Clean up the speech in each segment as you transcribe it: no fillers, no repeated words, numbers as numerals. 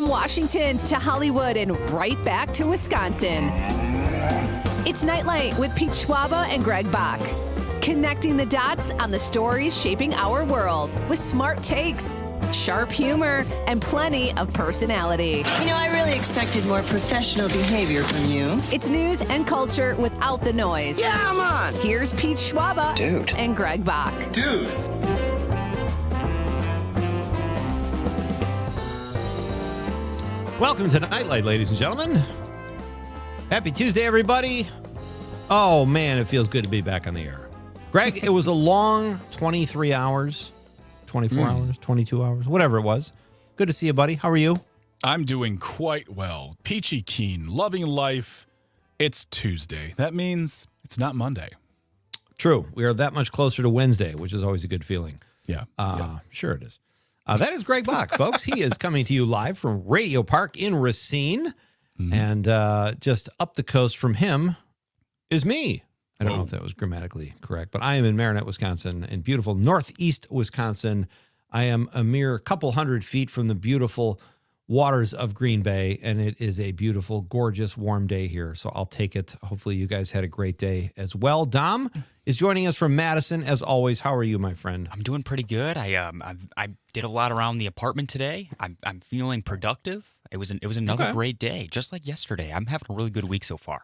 From Washington to Hollywood and right back to Wisconsin. It's Nightlight with Pete Schwaba and Greg Bach. Connecting the dots on the stories shaping our world with smart takes, sharp humor, and plenty of personality. You know, I really expected more professional behavior from you. It's news and culture without the noise. Yeah, I'm on. Here's Pete Schwaba and Greg Bach. Dude. Welcome to Nightlight, ladies and gentlemen. Happy Tuesday, everybody. Oh, man, it feels good to be back on the air. Greg, it was a long 23 hours, 24 hours, 22 hours, whatever it was. Good to see you, buddy. How are you? I'm doing quite well. Peachy keen, loving life. It's Tuesday. That means it's not Monday. True. We are that much closer to Wednesday, which is always a good feeling. Yeah. Sure it is. That is Greg Bach, folks. He is coming to you live from Radio Park in Racine. And just up the coast from him is me. I don't know if that was grammatically correct, but I am in Marinette, Wisconsin, in beautiful northeast Wisconsin. I am a mere couple hundred feet from the beautiful waters of Green Bay, and it is a beautiful, gorgeous, warm day here, so I'll take it. Hopefully you guys had a great day as well. Dom is joining us from Madison, as always. How are you, my friend? I'm doing pretty good. I did a lot around the apartment today. I'm feeling productive. It was another great day, just like yesterday. I'm having a really good week so far.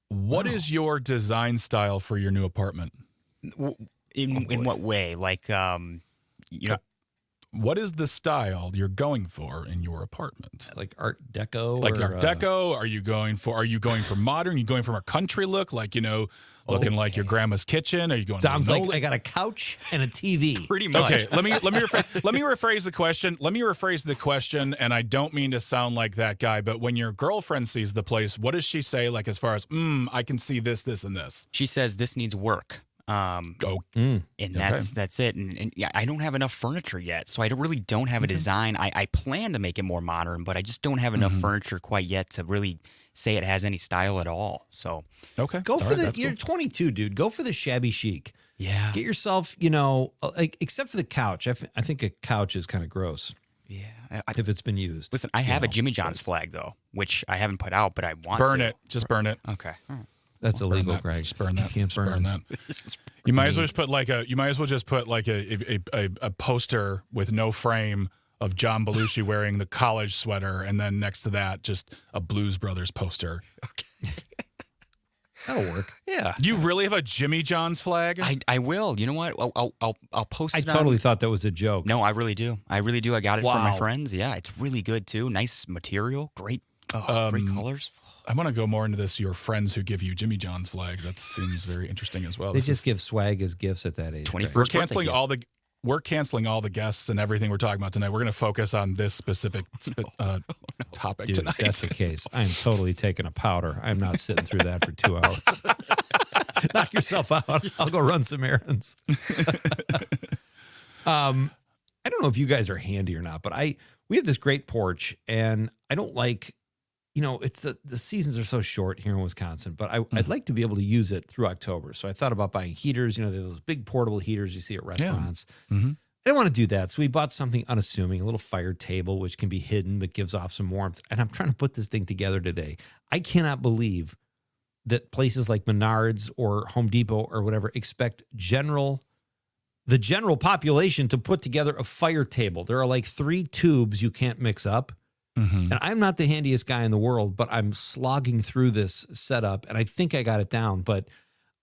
What is your design style for your new apartment? In what way? Like, what is the style you're going for in your apartment? Like Art Deco? Like Art Deco? Are you going for modern? Are you going for a country look? Like, looking like your grandma's kitchen? Are you going? Dom's like, I got a couch and a TV. Pretty much. Okay, let me rephrase the question. Let me rephrase the question, and I don't mean to sound like that guy, but when your girlfriend sees the place, what does she say? Like, as far as, I can see this, this, and this. She says this needs work. And that's it. And yeah, I don't have enough furniture yet, so I don't have a design. I plan to make it more modern, but I just don't have enough furniture quite yet to really say it has any style at all. So you're 22, dude. Go for the shabby chic. Yeah. Get yourself, except for the couch. I think a couch is kind of gross. Yeah. If it's been used. Listen, I have a Jimmy John's flag though, which I haven't put out, but I want to. Burn it. Just burn it. Okay. All right. That's illegal, Greg. Just burn that. You can't burn that. You might as well just put like a poster with no frame of John Belushi wearing the college sweater, and then next to that, just a Blues Brothers poster. Okay. That'll work. Yeah. You really have a Jimmy John's flag? I will. You know what? I'll post it. I totally thought that was a joke. No, I really do. I got it Wow. from my friends. Yeah, it's really good too. Nice material. Great colors. I want to go more into this. Your friends who give you Jimmy John's flags. That seems very interesting as well. They just give swag as gifts at that age. 21st We're canceling all the guests and everything we're talking about tonight. We're going to focus on this specific topic Dude, tonight. If that's the case, I am totally taking a powder. I'm not sitting through that for 2 hours. Knock yourself out. I'll go run some errands. I don't know if you guys are handy or not, but we have this great porch, and I don't like, it's the seasons are so short here in Wisconsin, but I'd like to be able to use it through October. So I thought about buying heaters. They're those big portable heaters you see at restaurants. Yeah. I didn't want to do that. So we bought something unassuming, a little fire table, which can be hidden, but gives off some warmth. And I'm trying to put this thing together today. I cannot believe that places like Menards or Home Depot or whatever expect the general population to put together a fire table. There are like 3 tubes you can't mix up. And I'm not the handiest guy in the world, but I'm slogging through this setup, and I think I got it down. But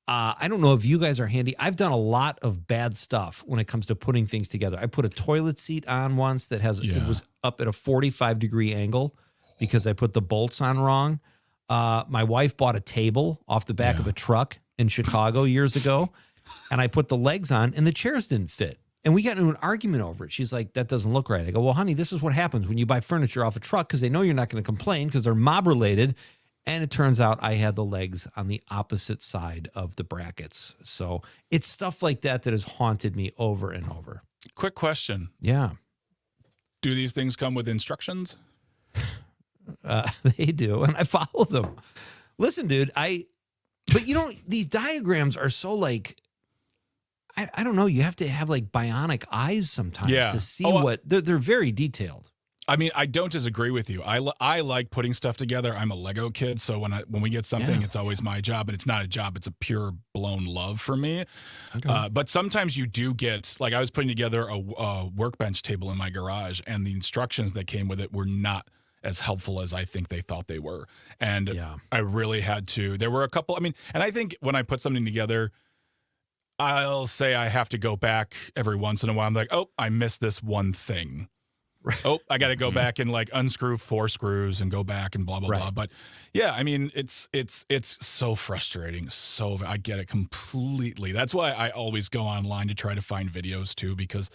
I don't know if you guys are handy. I've done a lot of bad stuff when it comes to putting things together. I put a toilet seat on once that it was up at a 45-degree angle because I put the bolts on wrong. My wife bought a table off the back of a truck in Chicago years ago, and I put the legs on, and the chairs didn't fit. And we got into an argument over it. She's like, that doesn't look right. I go, well, honey, this is what happens when you buy furniture off a truck because they know you're not going to complain because they're mob-related. And it turns out I had the legs on the opposite side of the brackets. So it's stuff like that has haunted me over and over. Quick question. Yeah. Do these things come with instructions? They do, and I follow them. Listen, dude, but these diagrams are so like, I don't know. You have to have like bionic eyes sometimes to see they're very detailed. I mean, I don't disagree with you. I like putting stuff together. I'm a Lego kid, so when we get something, it's always my job, and it's not a job. It's a pure blown love for me. Okay. But sometimes you do get, like I was putting together a workbench table in my garage, and the instructions that came with it were not as helpful as I think they thought they were. And I really had to, there were a couple, I mean, and I think when I put something together, I'll say I have to go back every once in a while. I'm like, oh, I missed this one thing. Oh, I got to go back and like unscrew 4 screws and go back and blah, blah, blah. But yeah, I mean, it's so frustrating. So I get it completely. That's why I always go online to try to find videos too, because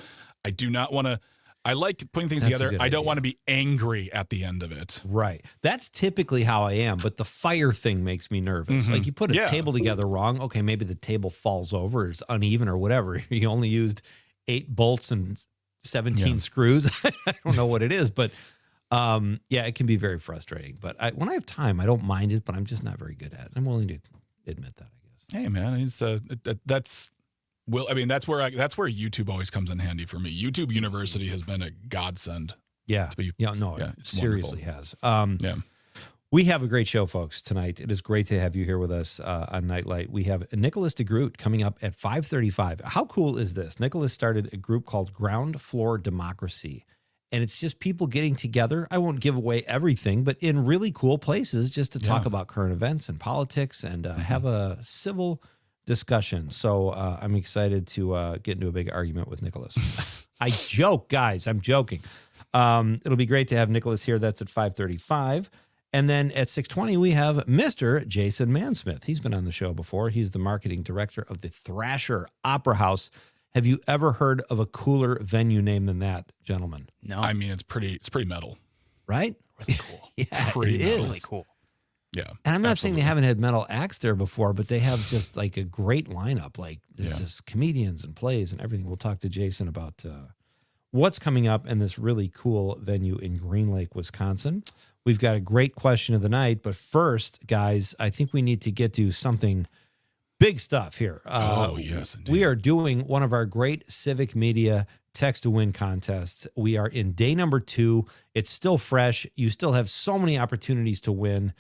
I do not want to, I like putting things together. I don't want to be angry at the end of it. Right. That's typically how I am, but the fire thing makes me nervous. Like you put a table together wrong. Okay, maybe the table falls over, it's uneven or whatever. You only used 8 bolts and 17 screws. I don't know what it is, but it can be very frustrating. But when I have time, I don't mind it, but I'm just not very good at it. I'm willing to admit that, I guess. Hey, man, that's where YouTube always comes in handy for me. YouTube University has been a godsend. Yeah. It seriously has. We have a great show, folks, tonight. It is great to have you here with us on Nightlight. We have Nicholas DeGroote coming up at 5:35. How cool is this? Nicholas started a group called Ground Floor Democracy, and it's just people getting together. I won't give away everything, but in really cool places just to talk about current events and politics and have a civil discussion. So I'm excited to get into a big argument with Nicholas. I joke, guys. I'm joking. It'll be great to have Nicholas here. That's at 5:35. And then at 6:20, we have Mr. Jason Mansmith. He's been on the show before. He's the marketing director of the Thrasher Opera House. Have you ever heard of a cooler venue name than that, gentlemen? No. I mean, it's pretty metal. Right? Really cool. Pretty it is. Really cool. Yeah. And I'm not saying they haven't had metal acts there before, but they have just like a great lineup. Like there's just comedians and plays and everything. We'll talk to Jason about what's coming up in this really cool venue in Green Lake, Wisconsin. We've got a great question of the night, but first, guys, I think we need to get to something big stuff here. Yes, indeed. We are doing one of our great Civic Media Text to Win contests. We are in day number 2. It's still fresh. You still have so many opportunities to win.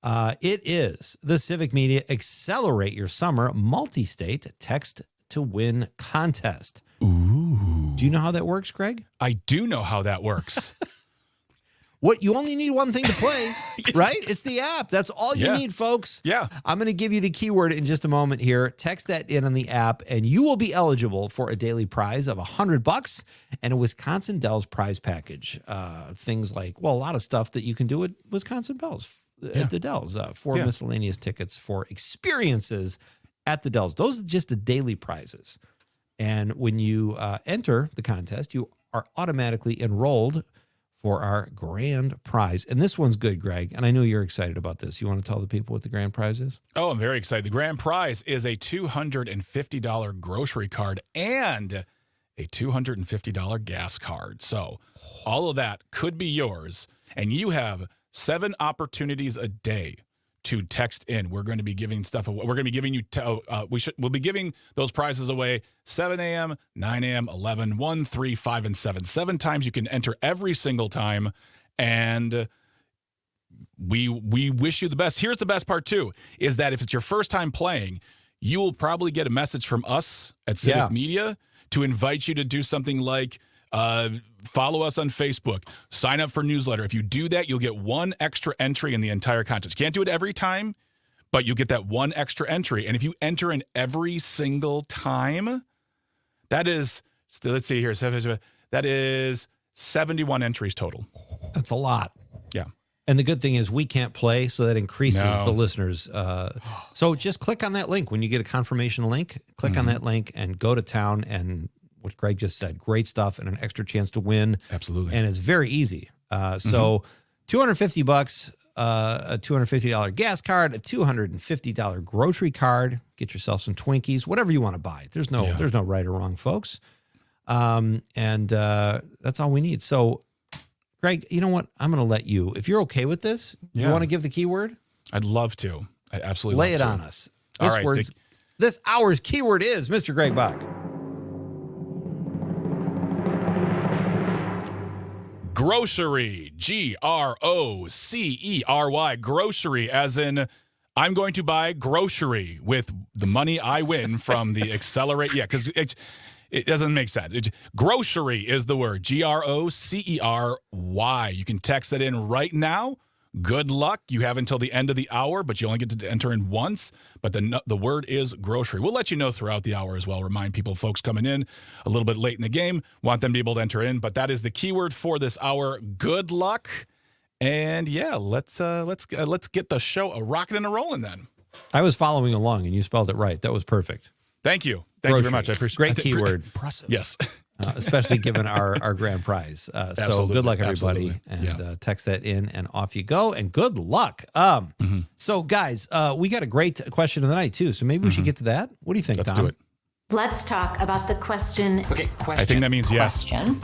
It is the Civic Media Accelerate Your Summer Multi-State Text to Win contest. Ooh. Do you know how that works, Greg? I do know how that works. What you only need one thing to play, right? It's the app. That's all you need, folks. Yeah. I'm going to give you the keyword in just a moment here. Text that in on the app, and you will be eligible for a daily prize of $100 and a Wisconsin Dells prize package. Things like, a lot of stuff that you can do at Wisconsin Dells, at the Dells. 4 miscellaneous tickets for experiences at the Dells. Those are just the daily prizes. And when you enter the contest, you are automatically enrolled for our grand prize. And this one's good, Greg. And I know you're excited about this. You want to tell the people what the grand prize is? Oh, I'm very excited. The grand prize is a $250 grocery card and a $250 gas card. So all of that could be yours. And you have 7 opportunities a day to text in. We're going to be giving stuff away. We're going to be giving you, we'll be giving those prizes away 7 a.m., 9 a.m., 11, 1, 3, 5, and 7. 7 times you can enter every single time. And we wish you the best. Here's the best part too, is that if it's your first time playing, you will probably get a message from us at Civic Media to invite you to do something like follow us on Facebook, sign up for newsletter. If you do that, you'll get 1 extra entry in the entire contest. Can't do it every time, but you'll get that 1 extra entry. And if you enter in every single time, that is, let's see here, that is 71 entries total. That's a lot. Yeah. And the good thing is we can't play, so that increases the listeners. So just click on that link. When you get a confirmation link, click on that link and go to town. And what Greg just said, great stuff and an extra chance to win. Absolutely. And it's very easy. So $250, a $250 gas card, a $250 grocery card. Get yourself some Twinkies, whatever you want to buy. There's no right or wrong, folks. And that's all we need. So, Greg, you know what? I'm going to let you, if you're okay with this, you want to give the keyword? I'd love to. I absolutely lay love it to. on us. All right. This hour's keyword is Mr. Greg Bach. Grocery, Grocery, grocery, as in I'm going to buy grocery with the money I win from the Accelerate. Yeah, because it doesn't make sense. Grocery is the word, Grocery. You can text that in right now. Good luck. You have until the end of the hour, but you only get to enter in once. But the word is grocery. We'll let you know throughout the hour as well. Remind people, folks coming in a little bit late in the game, want them to be able to enter in. But that is the keyword for this hour. Good luck. And yeah, let's get the show rocking and a rolling then. I was following along, and you spelled it right. That was perfect. Thank you. Thank you very much. I appreciate it. Great keyword. Impressive. Yes. Especially given our grand prize. So good luck, everybody. Absolutely. And text that in, and off you go. And good luck. So, guys, we got a great question of the night, too. So maybe we should get to that. What do you think, Let's Tom? do it. Let's talk about the question. Okay, question. I think that means yes. Question.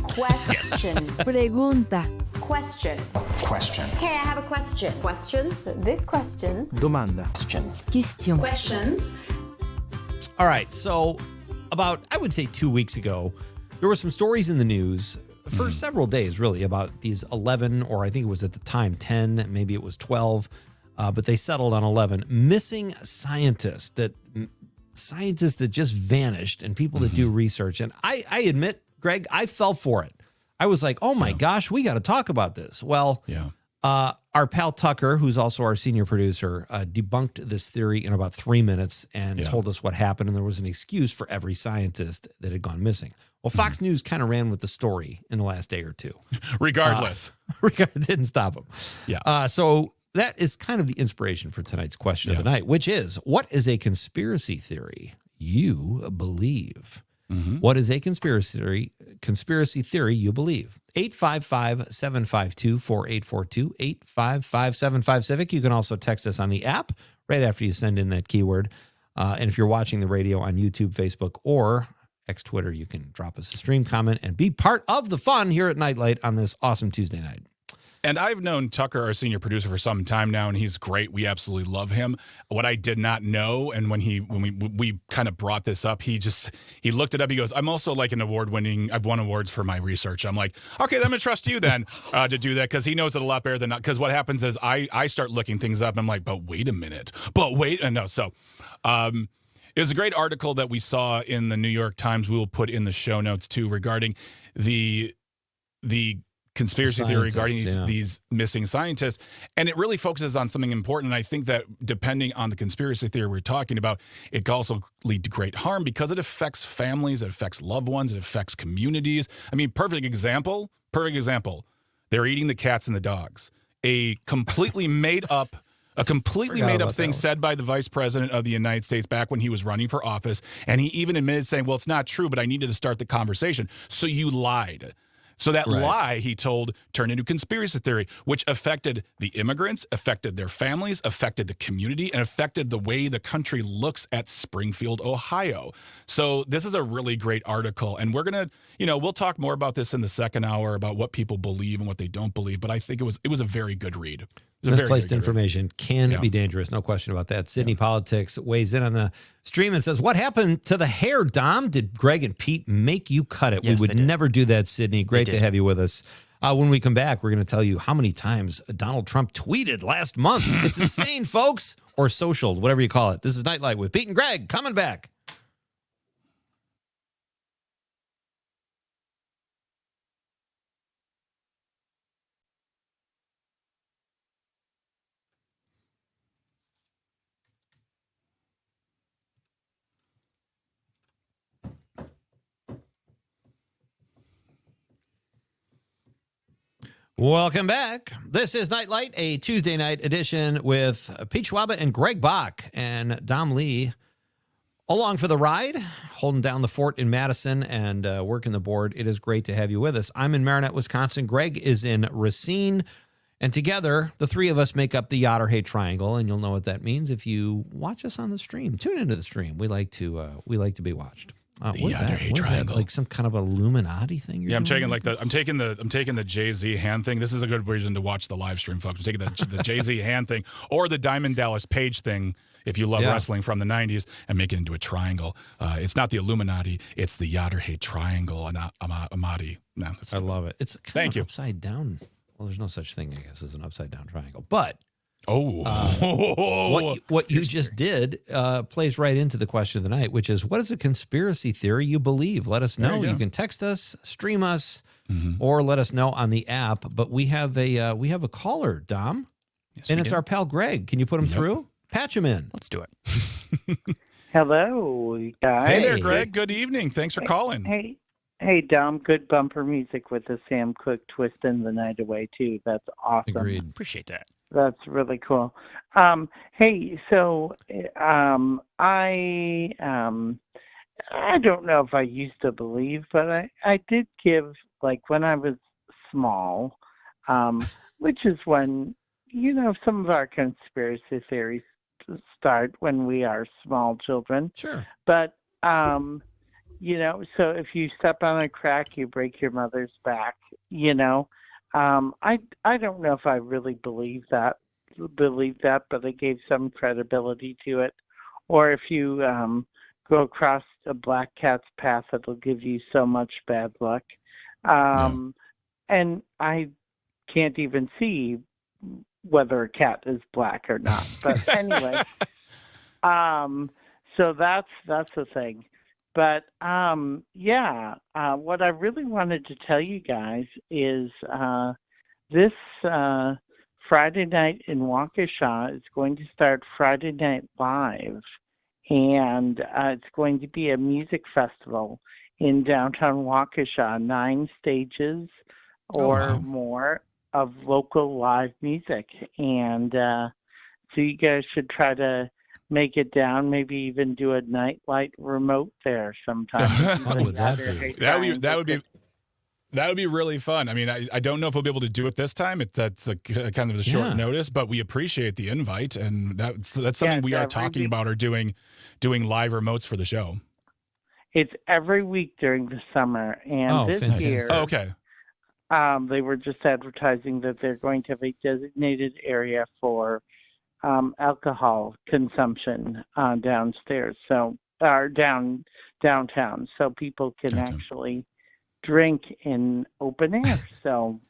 Pregunta. Question. Question. Hey, I have a question. Questions? This question. Domanda. Question. Questions. All right. So about, I would say 2 weeks ago, there were some stories in the news for several days, really, about these 11, or I think it was at the time 10, maybe it was 12, but they settled on 11 missing scientists that just vanished, and people that do research. And I admit, Greg, I fell for it. I was like, oh my gosh, we got to talk about this. Well, our pal Tucker, who's also our senior producer, debunked this theory in about 3 minutes and told us what happened. And there was an excuse for every scientist that had gone missing. Well, Fox News kind of ran with the story in the last day or two. Regardless. Didn't stop them. Yeah. So that is kind of the inspiration for tonight's question of the night, which is, what is a conspiracy theory you believe? What is a conspiracy theory you believe? 855-752-4842, 855-75-Civic. You can also text us on the app right after you send in that keyword. And if you're watching the radio on YouTube, Facebook, or X Twitter, you can drop us a stream comment and be part of the fun here at Nightlight on this awesome Tuesday night. And I've known Tucker, our senior producer, for some time now, and he's great. We absolutely love him. What I did not know, and when we kind of brought this up, he looked it up. He goes, "I'm also like an award-winning. I've won awards for my research." I'm like, "Okay, then I'm gonna trust you then to do that," because he knows it a lot better than because what happens is I start looking things up, and I'm like, "But wait a minute, and no." So, it was a great article that we saw in the New York Times. We will put in the show notes too, regarding the conspiracy theory regarding these missing scientists. And it really focuses on something important. And I think that depending on the conspiracy theory we're talking about, it can also lead to great harm because it affects families, it affects loved ones, it affects communities. I mean, perfect example. They're eating the cats and the dogs. A completely made up thing said by the vice president of the United States back when he was running for office. And he even admitted saying, well, it's not true, but I needed to start the conversation. So you lied. So that lie he told turned into conspiracy theory, which affected the immigrants, affected their families, affected the community, and affected the way the country looks at Springfield, Ohio. So this is a really great article. And we're going to, we'll talk more about this in the second hour about what people believe and what they don't believe. But I think it was a very good read. Misplaced information can be dangerous. No question about that. Sydney Politics weighs in on the stream and says, what happened to the hair, Dom? Did Greg and Pete make you cut it? Yes, we would never do that, Sydney. Great to have you with us. When we come back, we're going to tell you how many times Donald Trump tweeted last month. It's insane, folks. Or socialed, whatever you call it. This is Nightlight with Pete and Greg coming back. Welcome back. This is Nightlight, a Tuesday night edition with Pete Schwaba and Greg Bach and Dom Lee along for the ride, holding down the fort in Madison and working the board. It is great to have you with us. I'm in Marinette, Wisconsin. Greg is in Racine. And together, the three of us make up the Yacht-or-Hate Triangle, and you'll know what that means if you watch us on the stream. Tune into the stream. We like to be watched. What The is that? Yada What is that? triangle. Like some kind of Illuminati thing? Yeah, I'm taking the Jay-Z hand thing. This is a good reason to watch the live stream, folks. I'm taking the Jay-Z hand thing or the Diamond Dallas Page thing, if you love wrestling from the 90s, and make it into a triangle. It's not the Illuminati, it's the Yada triangle and Amati. No, I love it. It's kind of upside down. Well, there's no such thing, I guess, as an upside down triangle. But what you just did plays right into the question of the night, which is, what is a conspiracy theory you believe? Let us know. You can text us, stream us, or let us know on the app. But we have a caller, Dom, and it's our pal Greg. Can you put him through? Patch him in. Let's do it. Hello, guys. Hey there, Greg. Good evening. Thanks for calling. Hey, Dom. Good bumper music with the Sam Cooke twisting the night away too. That's awesome. Agreed. Appreciate that. That's really cool. Hey, so I don't know if I used to believe, but I did give, like, when I was small, which is when, some of our conspiracy theories start when we are small children. Sure. But, so if you step on a crack, you break your mother's back, I don't know if I really believe that, but I gave some credibility to it. Or if you go across a black cat's path, it'll give you so much bad luck. And I can't even see whether a cat is black or not. But anyway, so that's the thing. But what I really wanted to tell you guys is this Friday night in Waukesha is going to start Friday Night Live, and it's going to be a music festival in downtown Waukesha, 9 stages or more of local live music. And so you guys should try to make it down, maybe even do a Nightlight remote there sometime. What would that be? That would be really fun. I mean, I don't know if we'll be able to do it this time. That's kind of a short notice, but we appreciate the invite, and that's something we are talking about, or doing live remotes for the show. It's every week during the summer, and this year, they were just advertising that they're going to have a designated area for alcohol consumption downstairs, downtown, so people can actually drink in open air. So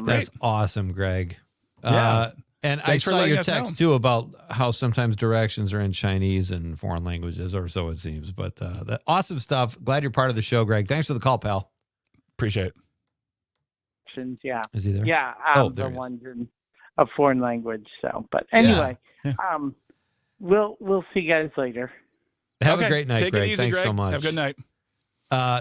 that's awesome, Greg. Yeah. And I saw your text too about how sometimes directions are in Chinese and foreign languages, or so it seems. But that awesome stuff. Glad you're part of the show, Greg. Thanks for the call, pal. Appreciate it. Yeah. Is he there? Yeah. The ones in a foreign language. So, but anyway, we'll see you guys later. Have a great night, Take Greg. it easy, Thanks Greg. so much. Have a good night.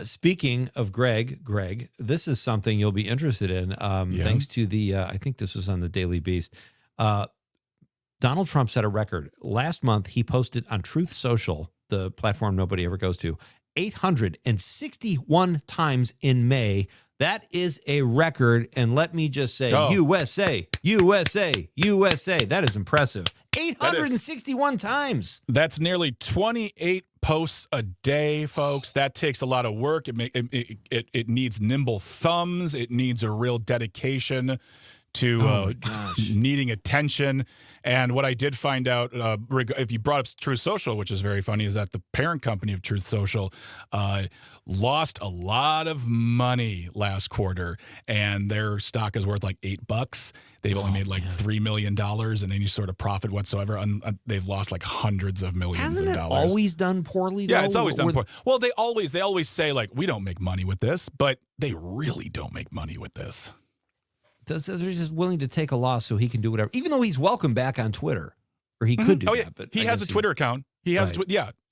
Speaking of Greg, this is something you'll be interested in. Thanks to the, I think this was on the Daily Beast. Donald Trump set a record. Last month, he posted on Truth Social, the platform nobody ever goes to, 861 times in May. That is a record. And let me just say, USA. That is impressive. 861 times. That's nearly 28 posts a day, folks. That takes a lot of work. It needs nimble thumbs. It needs a real dedication to needing attention. And what I did find out, if you brought up Truth Social, which is very funny, is that the parent company of Truth Social lost a lot of money last quarter, and their stock is worth like $8. They've only made like $3 million in any sort of profit whatsoever. They've lost like hundreds of millions Hasn't of it dollars. always done poorly, though? Yeah, it's always done poorly. Well, they always say, like, we don't make money with this, but they really don't make money with this. They're just willing to take a loss so he can do whatever, even though he's welcome back on Twitter, or he could do that. But he has a Twitter account. He has,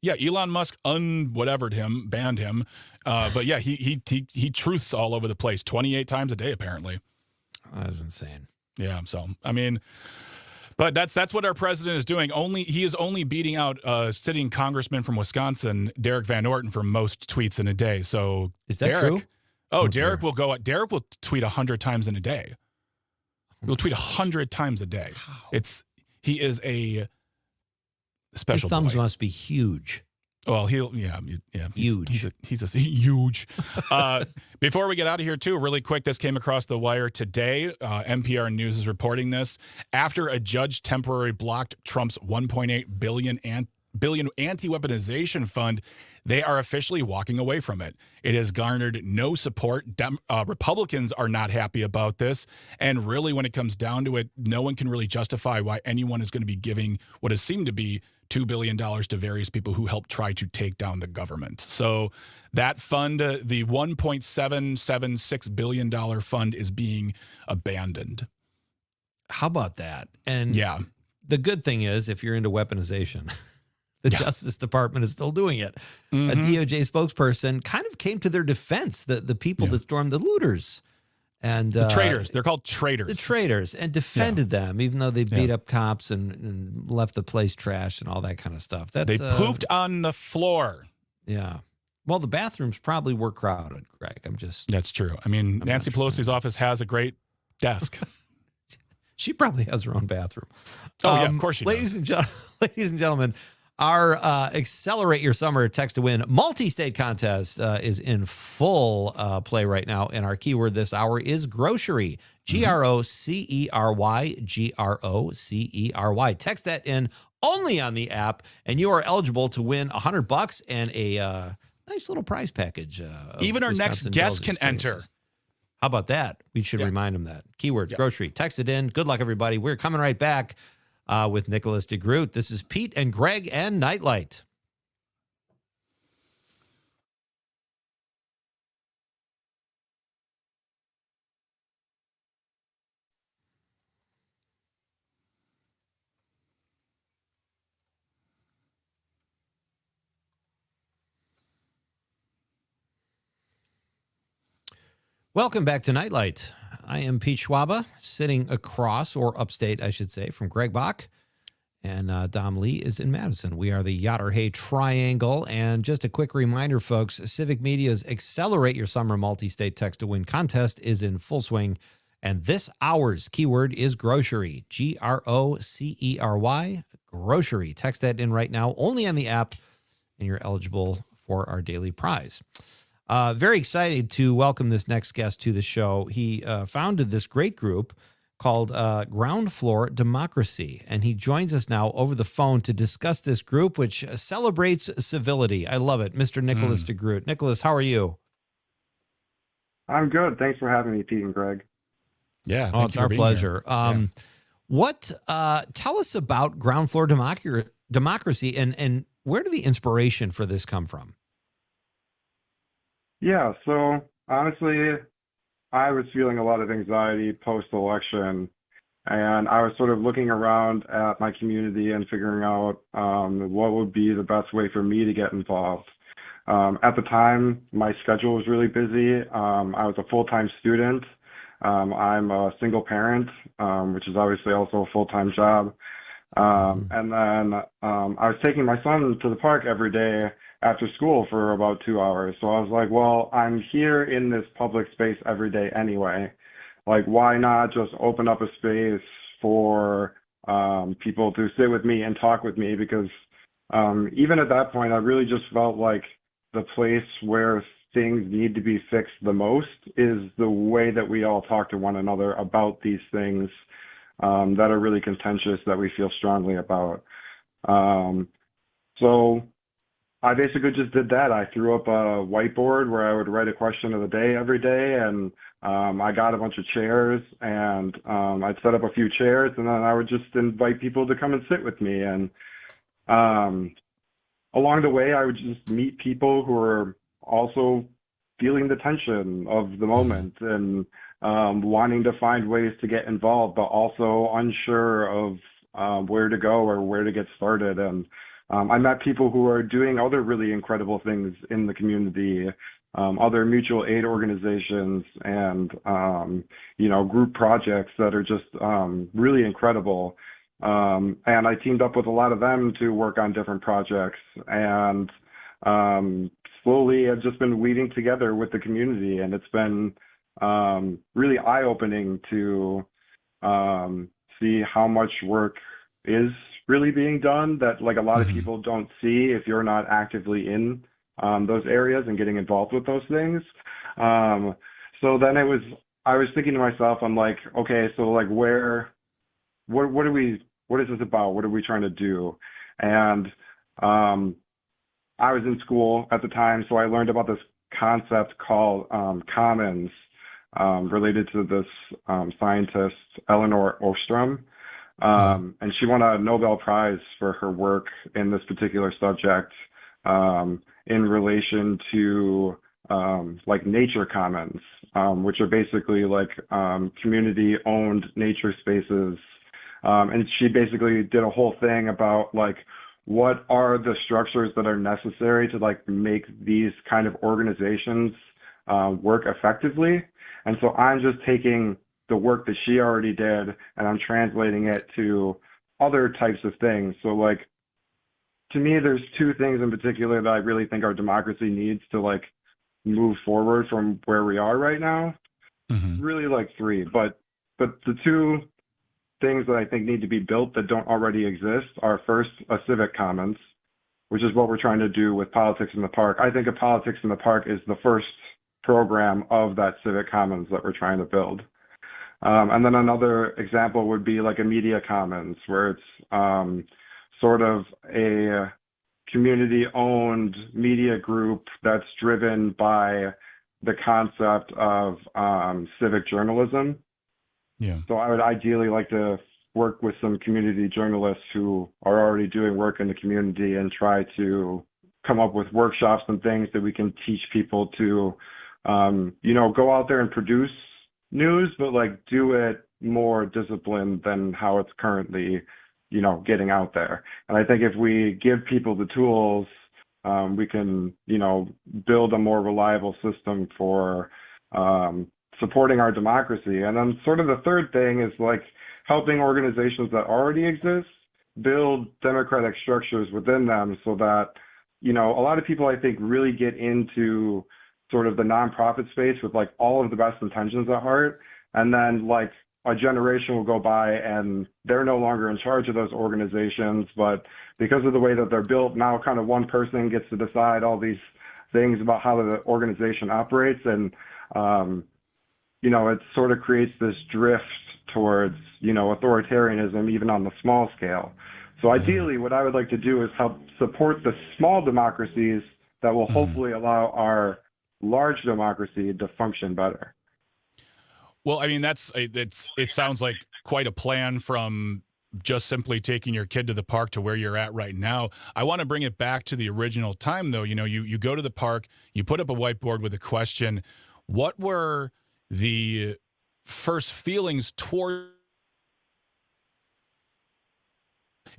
Elon Musk banned him. But yeah, he truths all over the place, 28 times a day apparently. That's insane. Yeah, so I mean, but that's what our president is doing. He is only beating out sitting congressman from Wisconsin, Derek Van Orton, for most tweets in a day. So is that true? Oh, Derek will tweet 100 times in a day. He'll tweet 100 times a day. He is a special. His thumbs boy. must be huge. Well, huge. He's huge. Before we get out of here, too, really quick, this came across the wire today. NPR News is reporting this. After a judge temporarily blocked Trump's $1.8 billion anti-weaponization fund, they are officially walking away from it. It has garnered no support. Republicans are not happy about this. And really, when it comes down to it, no one can really justify why anyone is going to be giving what has seemed to be $2 billion to various people who helped try to take down the government. So that fund, the $1.776 billion fund, is being abandoned. How about that? And the good thing is, if you're into weaponization, the Justice Department is still doing it. Mm-hmm. A DOJ spokesperson kind of came to their defense, the people that stormed, the looters. And the traitors. They're called traitors. The traitors, and defended them, even though they beat up cops and left the place trashed and all that kind of stuff. They pooped on the floor. Yeah. Well, the bathrooms probably were crowded, Greg. That's true. I mean, Nancy Pelosi's office has a great desk. She probably has her own bathroom. Oh, yeah, of course she does. Ladies and gentlemen, our Accelerate Your Summer Text to Win multi-state contest is in full play right now. And our keyword this hour is grocery. Grocery. Grocery. Text that in only on the app, and you are eligible to win $100 and a nice little prize package. Even our next guest can enter. How about that? We should remind them that. Keyword, grocery. Text it in. Good luck, everybody. We're coming right back with Nicholas DeGroote. This is Pete and Greg and Nightlight. Welcome back to Nightlight. I am Pete Schwaba, sitting across, or upstate, I should say, from Greg Bach. And Dom Lee is in Madison. We are the Yatter-Hay Triangle. And just a quick reminder, folks, Civic Media's Accelerate Your Summer Multi-State Text to Win contest is in full swing. And this hour's keyword is grocery. Grocery. Grocery. Text that in right now, only on the app, and you're eligible for our daily prize. Very excited to welcome this next guest to the show. He founded this great group called Ground Floor Democracy, and he joins us now over the phone to discuss this group, which celebrates civility. I love it. Mr. Nicholas DeGroote. Nicholas, how are you? I'm good. Thanks for having me, Pete and Greg. Yeah, it's our pleasure. Tell us about Ground Floor Democracy, and where did the inspiration for this come from? Yeah, so honestly, I was feeling a lot of anxiety post-election, and I was sort of looking around at my community and figuring out what would be the best way for me to get involved. At the time, my schedule was really busy. I was a full-time student. I'm a single parent, which is obviously also a full-time job. And then I was taking my son to the park every day after school for about 2 hours. So I was like, well, I'm here in this public space every day anyway. Like, why not just open up a space for people to sit with me and talk with me? Because even at that point, I really just felt like the place where things need to be fixed the most is the way that we all talk to one another about these things that are really contentious, that we feel strongly about. So I basically just did that. I threw up a whiteboard where I would write a question of the day every day, and I got a bunch of chairs, and I'd set up a few chairs, and then I would just invite people to come and sit with me. And along the way, I would just meet people who were also feeling the tension of the moment and wanting to find ways to get involved, but also unsure of where to go or where to get started. And I met people who are doing other really incredible things in the community, other mutual aid organizations and, group projects that are just really incredible. And I teamed up with a lot of them to work on different projects. And slowly I've just been weaving together with the community. And it's been really eye-opening to see how much work is really being done that like a lot of people don't see if you're not actively in those areas and getting involved with those things. So then I was thinking to myself, I'm like, okay, so like what is this about? What are we trying to do? And I was in school at the time, so I learned about this concept called commons, related to this scientist, Eleanor Ostrom. And she won a Nobel Prize for her work in this particular subject in relation to like nature commons, which are basically like community-owned nature spaces. And she basically did a whole thing about like what are the structures that are necessary to like make these kind of organizations work effectively. And so I'm just taking the work that she already did and I'm translating it to other types of things. So like, to me, there's two things in particular that I really think our democracy needs to like move forward from where we are right now. Really like three, but the two things that I think need to be built that don't already exist are first a civic commons, which is what we're trying to do with Politics in the Park. I think of Politics in the Park is the first program of that civic commons that we're trying to build. And then another example would be like a media commons, where it's sort of a community-owned media group that's driven by the concept of civic journalism. Yeah. So I would ideally like to work with some community journalists who are already doing work in the community and try to come up with workshops and things that we can teach people to, go out there and produce news, but like do it more disciplined than how it's currently, getting out there. And I think if we give people the tools, we can, build a more reliable system for supporting our democracy. And then sort of the third thing is like helping organizations that already exist build democratic structures within them so that, a lot of people I think really get into sort of the nonprofit space with like all of the best intentions at heart. And then like a generation will go by and they're no longer in charge of those organizations, but because of the way that they're built, now kind of one person gets to decide all these things about how the organization operates. And, it sort of creates this drift towards, authoritarianism, even on the small scale. So ideally, what I would like to do is help support the small democracies that will hopefully allow our large democracy to function better. Well, I mean, it sounds like quite a plan from just simply taking your kid to the park to where you're at right now. I want to bring it back to the original time, though. You go to the park, you put up a whiteboard with a question. What were the first feelings toward,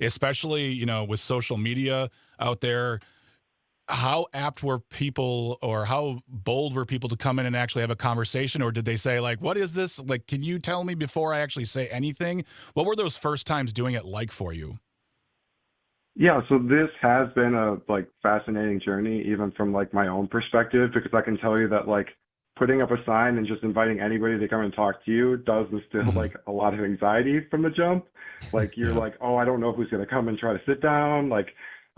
especially, with social media out there? How apt were people, or how bold were people to come in and actually have a conversation? Or did they say like, what is this? Like, can you tell me before I actually say anything? What were those first times doing it like for you? Yeah, so this has been a like fascinating journey, even from like my own perspective, because I can tell you that like putting up a sign and just inviting anybody to come and talk to you does instill like a lot of anxiety from the jump. Like you're like, oh, I don't know who's gonna come and try to sit down. Like,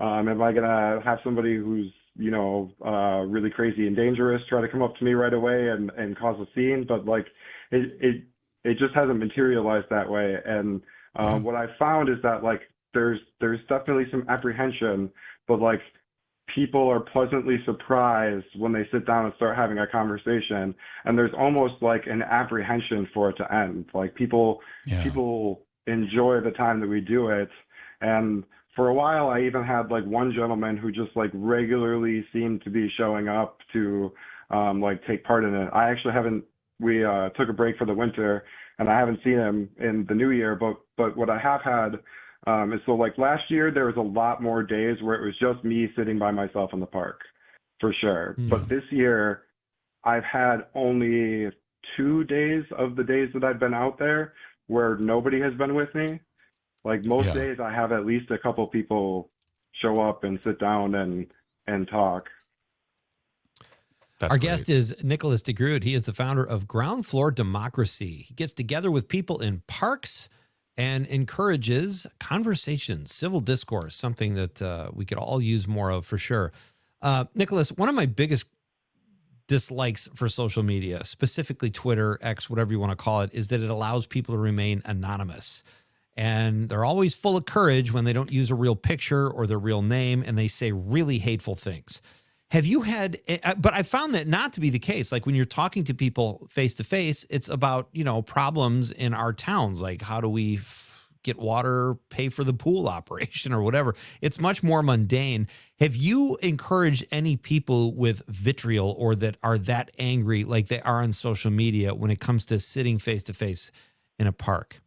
am I gonna have somebody who's really crazy and dangerous try to come up to me right away and cause a scene? But like it just hasn't materialized that way. And what I found is that like there's definitely some apprehension, but like people are pleasantly surprised when they sit down and start having a conversation, and there's almost like an apprehension for it to end. Like people enjoy the time that we do it. And for a while, I even had like one gentleman who just like regularly seemed to be showing up to like take part in it. I actually haven't, we took a break for the winter and I haven't seen him in the new year, but what I have had is, so like last year, there was a lot more days where it was just me sitting by myself in the park, for sure. But this year, I've had only 2 days of the days that I've been out there where nobody has been with me. Like most days, I have at least a couple people show up and sit down and talk. Our guest is Nicholas DeGroote. He is the founder of Ground Floor Democracy. He gets together with people in parks and encourages conversation, civil discourse, something that we could all use more of for sure. Nicholas, one of my biggest dislikes for social media, specifically Twitter, X, whatever you want to call it, is that it allows people to remain anonymous. And they're always full of courage when they don't use a real picture or their real name, and they say really hateful things. Have you had, but I found that not to be the case. Like when you're talking to people face to face, it's about, problems in our towns. Like how do we get water, pay for the pool operation or whatever. It's much more mundane. Have you encouraged any people with vitriol or that are that angry like they are on social media when it comes to sitting face to face in a park?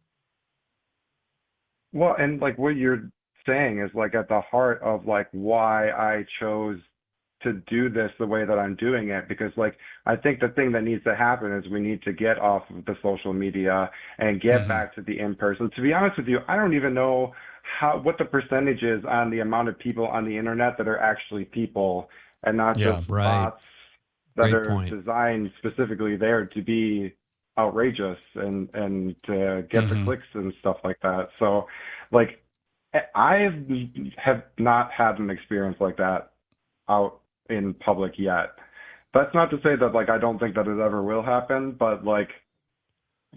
Well, and like what you're saying is like at the heart of like why I chose to do this the way that I'm doing it, because like I think the thing that needs to happen is we need to get off of the social media and get back to the in-person. To be honest with you, I don't even know what the percentage is on the amount of people on the internet that are actually people and not just bots that are designed specifically there to be outrageous and to get the clicks and stuff like that. So like I have not had an experience like that out in public yet. That's not to say that like I don't think that it ever will happen, but like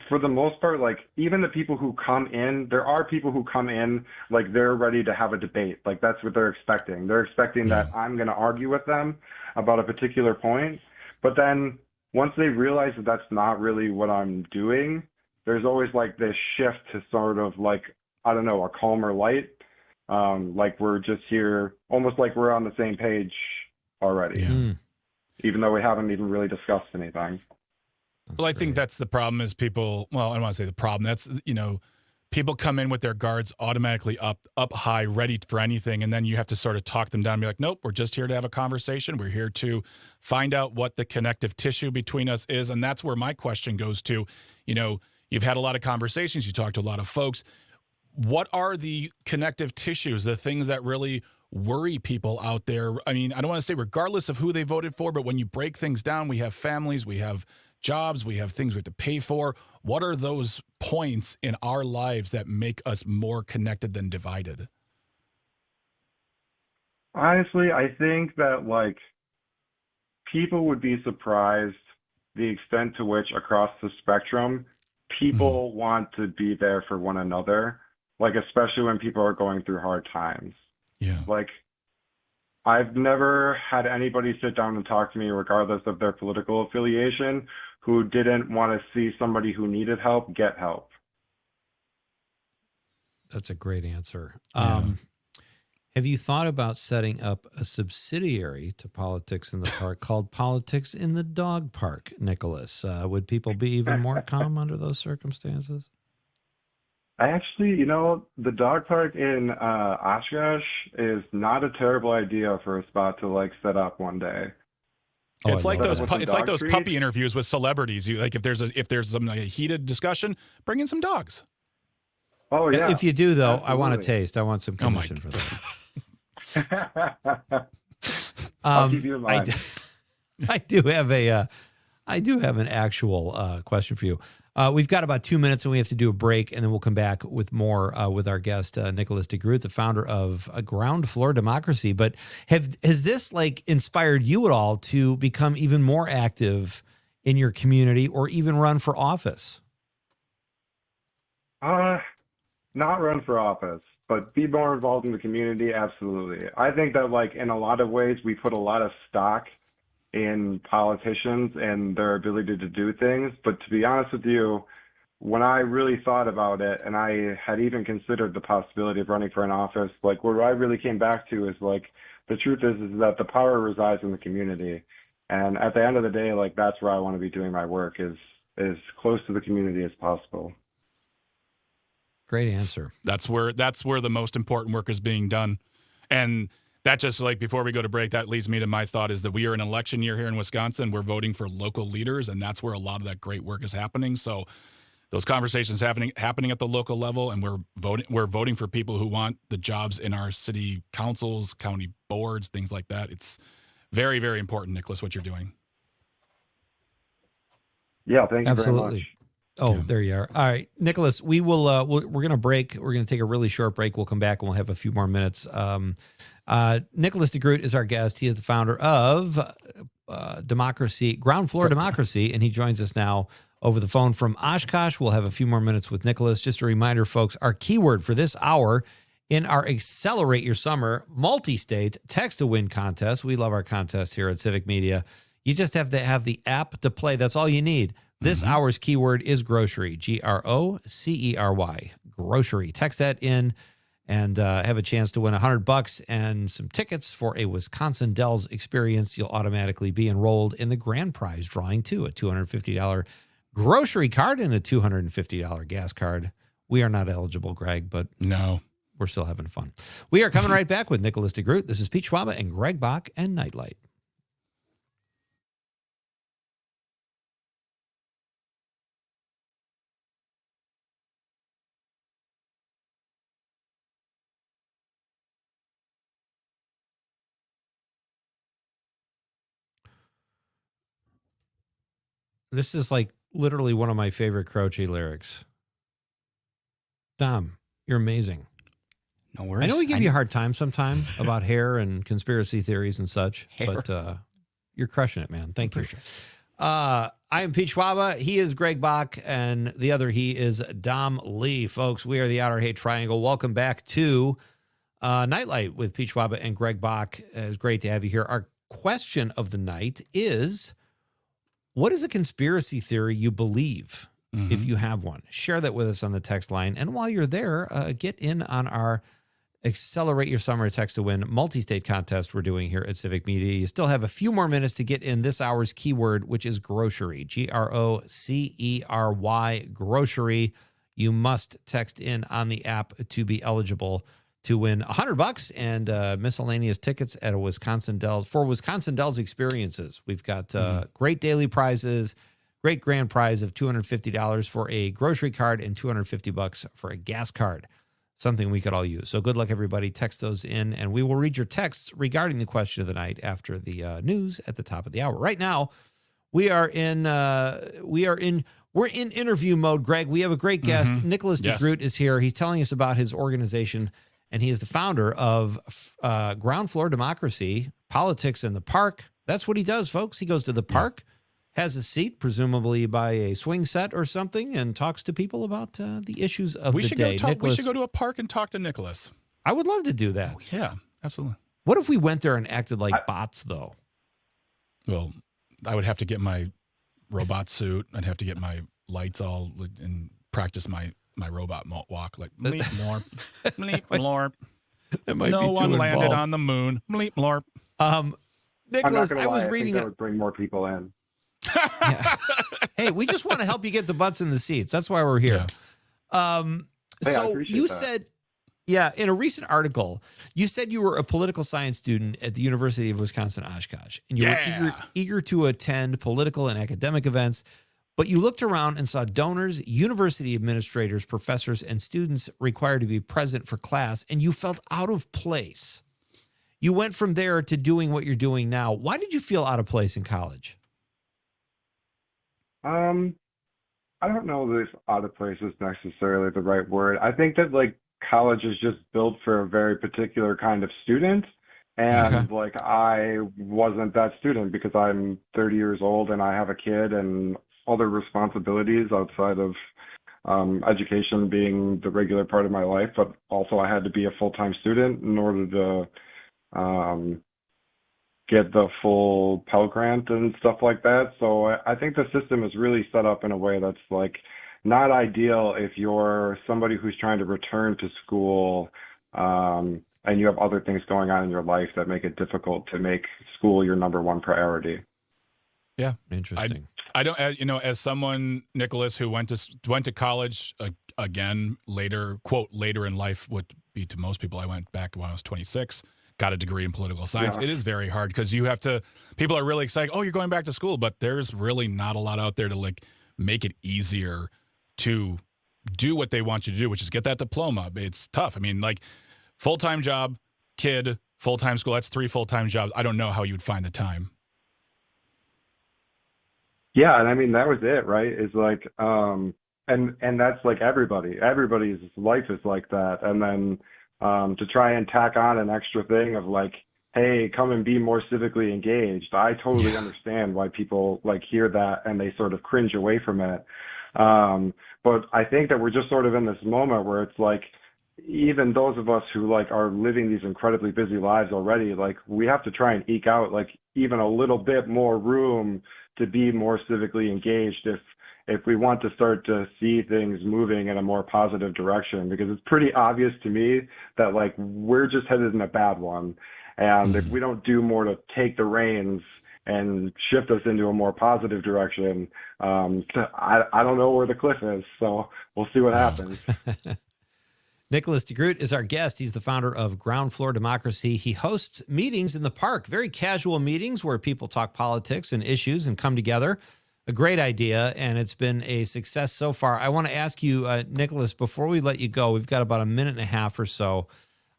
for the most part, like even the people who come in, there are people who come in like they're ready to have a debate. Like that's what they're expecting. They're expecting that I'm going to argue with them about a particular point. But then once they realize that that's not really what I'm doing, there's always like this shift to sort of like, I don't know, a calmer light. Like we're just here, almost like we're on the same page already, even though we haven't even really discussed anything. I think that's the problem is people, well, I don't want to say the problem. That's, people come in with their guards automatically up high, ready for anything. And then you have to sort of talk them down and be like, nope, we're just here to have a conversation. We're here to find out what the connective tissue between us is. And that's where my question goes to, you've had a lot of conversations. You talked to a lot of folks. What are the connective tissues, the things that really worry people out there? I mean, I don't want to say regardless of who they voted for, but when you break things down, we have families, we have jobs, we have things we have to pay for. What are those points in our lives that make us more connected than divided? Honestly, I think that like people would be surprised the extent to which across the spectrum people want to be there for one another, like especially when people are going through hard times. Yeah. Like I've never had anybody sit down and talk to me regardless of their political affiliation who didn't want to see somebody who needed help get help. That's a great answer. Yeah. Have you thought about setting up a subsidiary to Politics in the Park called Politics in the Dog Park, Nicholas? Would people be even more calm under those circumstances? I actually, the dog park in Oshkosh is not a terrible idea for a spot to like set up one day. It's like those treats. puppy interviews with celebrities. You like if there's some like, heated discussion, bring in some dogs. Oh yeah. If you do though, Absolutely. I want a taste. I want some commission for that. I'll keep you in mind. I do have an actual question for you. We've got about 2 minutes and we have to do a break, and then we'll come back with more with our guest, Nicholas DeGroote, the founder of Ground Floor Democracy. But has this like inspired you at all to become even more active in your community or even run for office? Not run for office, but be more involved in the community. Absolutely. I think that like in a lot of ways, we put a lot of stock in politicians and their ability to do things. But to be honest with you, when I really thought about it and I had even considered the possibility of running for an office, like what I really came back to is like, the truth is that the power resides in the community. And at the end of the day, like that's where I want to be doing my work is as close to the community as possible. Great answer. That's where the most important work is being done. And that just like before we go to break, that leads me to my thought is that we are in an election year here in Wisconsin. We're voting for local leaders, and that's where a lot of that great work is happening. So those conversations happening at the local level, and we're voting for people who want the jobs in our city councils, county boards, things like that. It's very, very important, Nicholas, what you're doing. Yeah, thank you Absolutely. very much. Oh, there you are. All right, Nicholas, we're going to break. We're going to take a really short break. We'll come back and we'll have a few more minutes. Nicholas DeGroote is our guest. He is the founder of Ground Floor Democracy, and he joins us now over the phone from Oshkosh. We'll have a few more minutes with Nicholas. Just a reminder, folks, our keyword for this hour in our Accelerate Your Summer multi-state text-to-win contest. We love our contests here at Civic Media. You just have to have the app to play. That's all you need. This hour's keyword is grocery, Grocery, grocery. Text that in and have a chance to win $100 and some tickets for a Wisconsin Dells experience. You'll automatically be enrolled in the grand prize drawing, too, a $250 grocery card and a $250 gas card. We are not eligible, Greg, but no, we're still having fun. We are coming right back with Nicholas DeGroote. This is Pete Schwaba and Greg Bach and Nightlight. This is like literally one of my favorite Croce lyrics. Dom, you're amazing. No worries. I know we give you a hard time sometime about hair and conspiracy theories and such, but you're crushing it, man. Thank you. I am Pete Schwaba. He is Greg Bach, and the other he is Dom Lee. Folks, we are the Outer Hate Triangle. Welcome back to Nightlight with Pete Schwaba and Greg Bach. It's great to have you here. Our question of the night is, what is a conspiracy theory you believe, if you have one? Share that with us on the text line. And while you're there, get in on our Accelerate Your Summer Text to Win multi-state contest we're doing here at Civic Media. You still have a few more minutes to get in this hour's keyword, which is grocery, Grocery, grocery. You must text in on the app to be eligible to win $100 and miscellaneous tickets at a Wisconsin Dells for Wisconsin Dells experiences. We've got great daily prizes, great grand prize of $250 for a grocery card and $250 for a gas card. Something we could all use. So good luck, everybody. Text those in, and we will read your texts regarding the question of the night after the news at the top of the hour. Right now, we're in interview mode. Greg, we have a great guest. Nicholas DeGroote is here. He's telling us about his organization. And he is the founder of Ground Floor Democracy, Politics in the Park. That's what he does, folks. He goes to the park, has a seat, presumably by a swing set or something, and talks to people about the issues of the day. We should go to a park and talk to Nicholas. I would love to do that. Yeah, absolutely. What if we went there and acted like bots, though? Well, I would have to get my robot suit. I'd have to get my lights all and practice my robot walk, like bleep blorp, bleep blorp. No one landed on the moon. Bleep blorp. Nicholas, I was reading that would bring more people in. Hey, we just want to help you get the butts in the seats. That's why we're here. So you said, in a recent article, you said you were a political science student at the University of Wisconsin-Oshkosh, and you were eager to attend political and academic events. But you looked around and saw donors, university administrators, professors, and students required to be present for class, and you felt out of place. You went from there to doing what you're doing now. Why did you feel out of place in college? I don't know if out of place is necessarily the right word. I think that college is just built for a very particular kind of student. And I wasn't that student because I'm 30 years old and I have a kid and other responsibilities outside of education being the regular part of my life, but also I had to be a full-time student in order to get the full Pell Grant and stuff like that. So I think the system is really set up in a way that's not ideal if you're somebody who's trying to return to school and you have other things going on in your life that make it difficult to make school your number one priority. Yeah, interesting. I don't, as someone, Nicholas, who went to college again later, quote, later in life would be to most people. I went back when I was 26, got a degree in political science. Yeah. It is very hard because people are really excited. Oh, you're going back to school, but there's really not a lot out there to make it easier to do what they want you to do, which is get that diploma. It's tough. I mean, full-time job, kid, full-time school, that's 3 full-time jobs. I don't know how you'd find the time. Yeah, and I mean, that was it, right? It's and that's like everybody's life is like that. And then to try and tack on an extra thing of like, hey, come and be more civically engaged. I totally understand why people like hear that and they sort of cringe away from it. But I think that we're just sort of in this moment where it's like, even those of us who like are living these incredibly busy lives already, like we have to try and eke out like even a little bit more room to be more civically engaged if we want to start to see things moving in a more positive direction, because it's pretty obvious to me that like we're just headed in a bad one. And if we don't do more to take the reins and shift us into a more positive direction, I don't know where the cliff is. So we'll see what happens. Nicholas DeGroote is our guest. He's the founder of Ground Floor Democracy. He hosts meetings in the park, very casual meetings where people talk politics and issues and come together. A great idea, and it's been a success so far. I want to ask you, Nicholas, before we let you go, we've got about a minute and a half or so.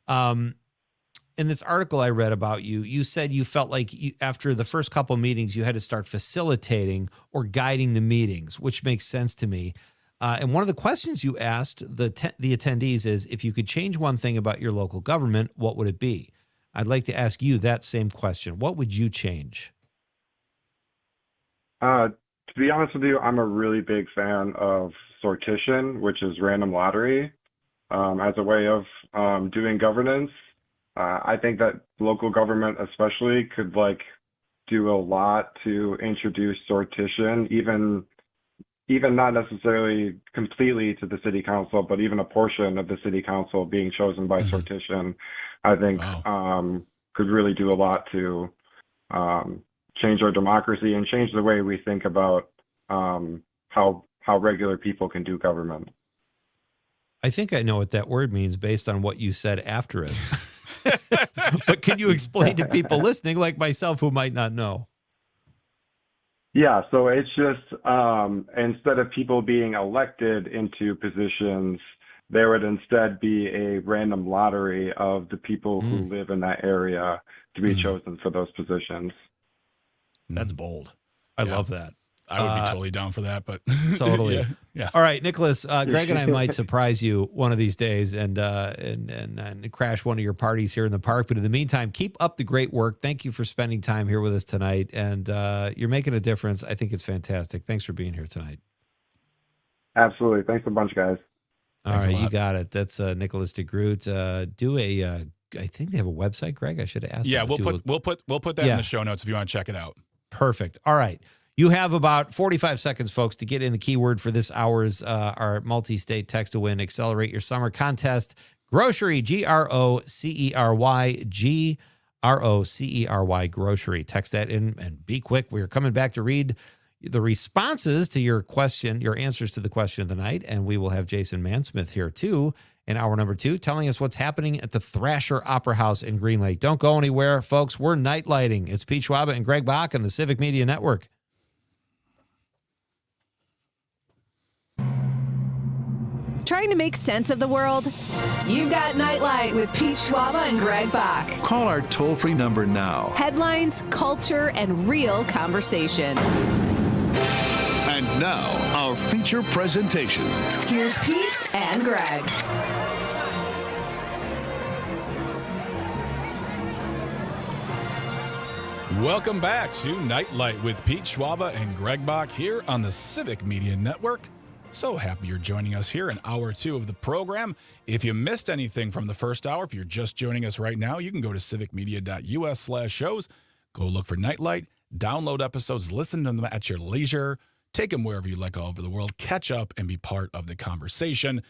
In this article I read about you, you said you felt like after the first couple meetings, you had to start facilitating or guiding the meetings, which makes sense to me. And one of the questions you asked the attendees is, if you could change one thing about your local government, what would it be? I'd like to ask you that same question. What would you change? To be honest with you, I'm a really big fan of sortition, which is random lottery, as a way of doing governance. I think that local government especially could like do a lot to introduce sortition, even not necessarily completely to the city council, but even a portion of the city council being chosen by sortition, I think could really do a lot to change our democracy and change the way we think about how regular people can do government. I think I know what that word means based on what you said after it. But can you explain to people listening like myself who might not know? Yeah, so it's just instead of people being elected into positions, there would instead be a random lottery of the people who live in that area to be chosen for those positions. That's bold. I love that. I would be totally down for that, but totally. Yeah. All right, Nicholas, Greg and I might surprise you one of these days and crash one of your parties here in the park. But in the meantime, keep up the great work. Thank you for spending time here with us tonight. And you're making a difference. I think it's fantastic. Thanks for being here tonight. Absolutely. Thanks a bunch, guys. All right, you got it. That's Nicholas DeGroote. I think they have a website, Greg. I should have asked. Yeah, we'll put that in the show notes if you want to check it out. Perfect. All right. You have about 45 seconds, folks, to get in the keyword for this hour's our multi-state text to win Accelerate Your Summer contest. Grocery, Grocery, Grocery. Grocery. Text that in and be quick. We're coming back to read the responses to your question, your answers to the question of the night, and we will have Jason Mansmith here too in hour number 2, telling us what's happening at the Thrasher Opera House in Green Lake. Don't go anywhere, folks. We're night lighting. It's Pete Schwaba and Greg Bach on the Civic Media Network. Trying to make sense of the world? You've got Nightlight with Pete Schwaba and Greg Bach. Call our toll-free number now. Headlines, culture, and real conversation. And now, our feature presentation. Here's Pete and Greg. Welcome back to Nightlight with Pete Schwaba and Greg Bach here on the Civic Media Network. So happy you're joining us here in hour 2 of the program. If you missed anything from the first hour, if you're just joining us right now, you can go to civicmedia.us/shows, go look for Nightlight, download episodes, listen to them at your leisure, take them wherever you like all over the world, catch up and be part of the conversation.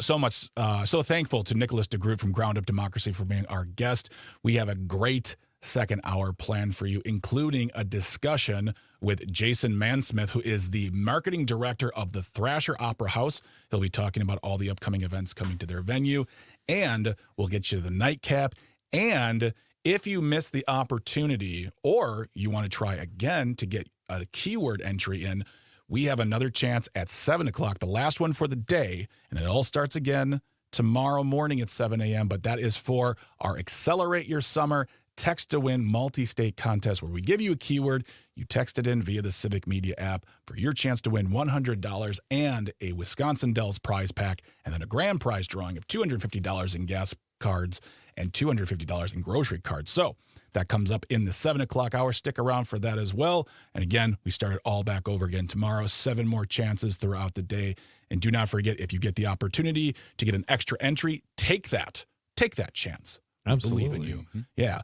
So thankful to Nicholas DeGroote from Ground Up Democracy for being our guest. We have a great second hour planned for you, including a discussion with Jason Mansmith, who is the marketing director of the Thrasher Opera House. He'll be talking about all the upcoming events coming to their venue, and we'll get you the Nightcap. And if you missed the opportunity or you want to try again to get a keyword entry in, we have another chance at 7 o'clock, the last one for the day, and it all starts again tomorrow morning at 7 a.m., but that is for our Accelerate Your Summer Text to Win multi-state contest where we give you a keyword, you text it in via the Civic Media app for your chance to win $100 and a Wisconsin Dells prize pack, and then a grand prize drawing of $250 in gas cards and $250 in grocery cards. So that comes up in the 7 o'clock hour. Stick around for that as well. And again, we start it all back over again tomorrow. 7 more chances throughout the day. And do not forget, if you get the opportunity to get an extra entry, take that. Take that chance. Absolutely. I believe in you. Yeah.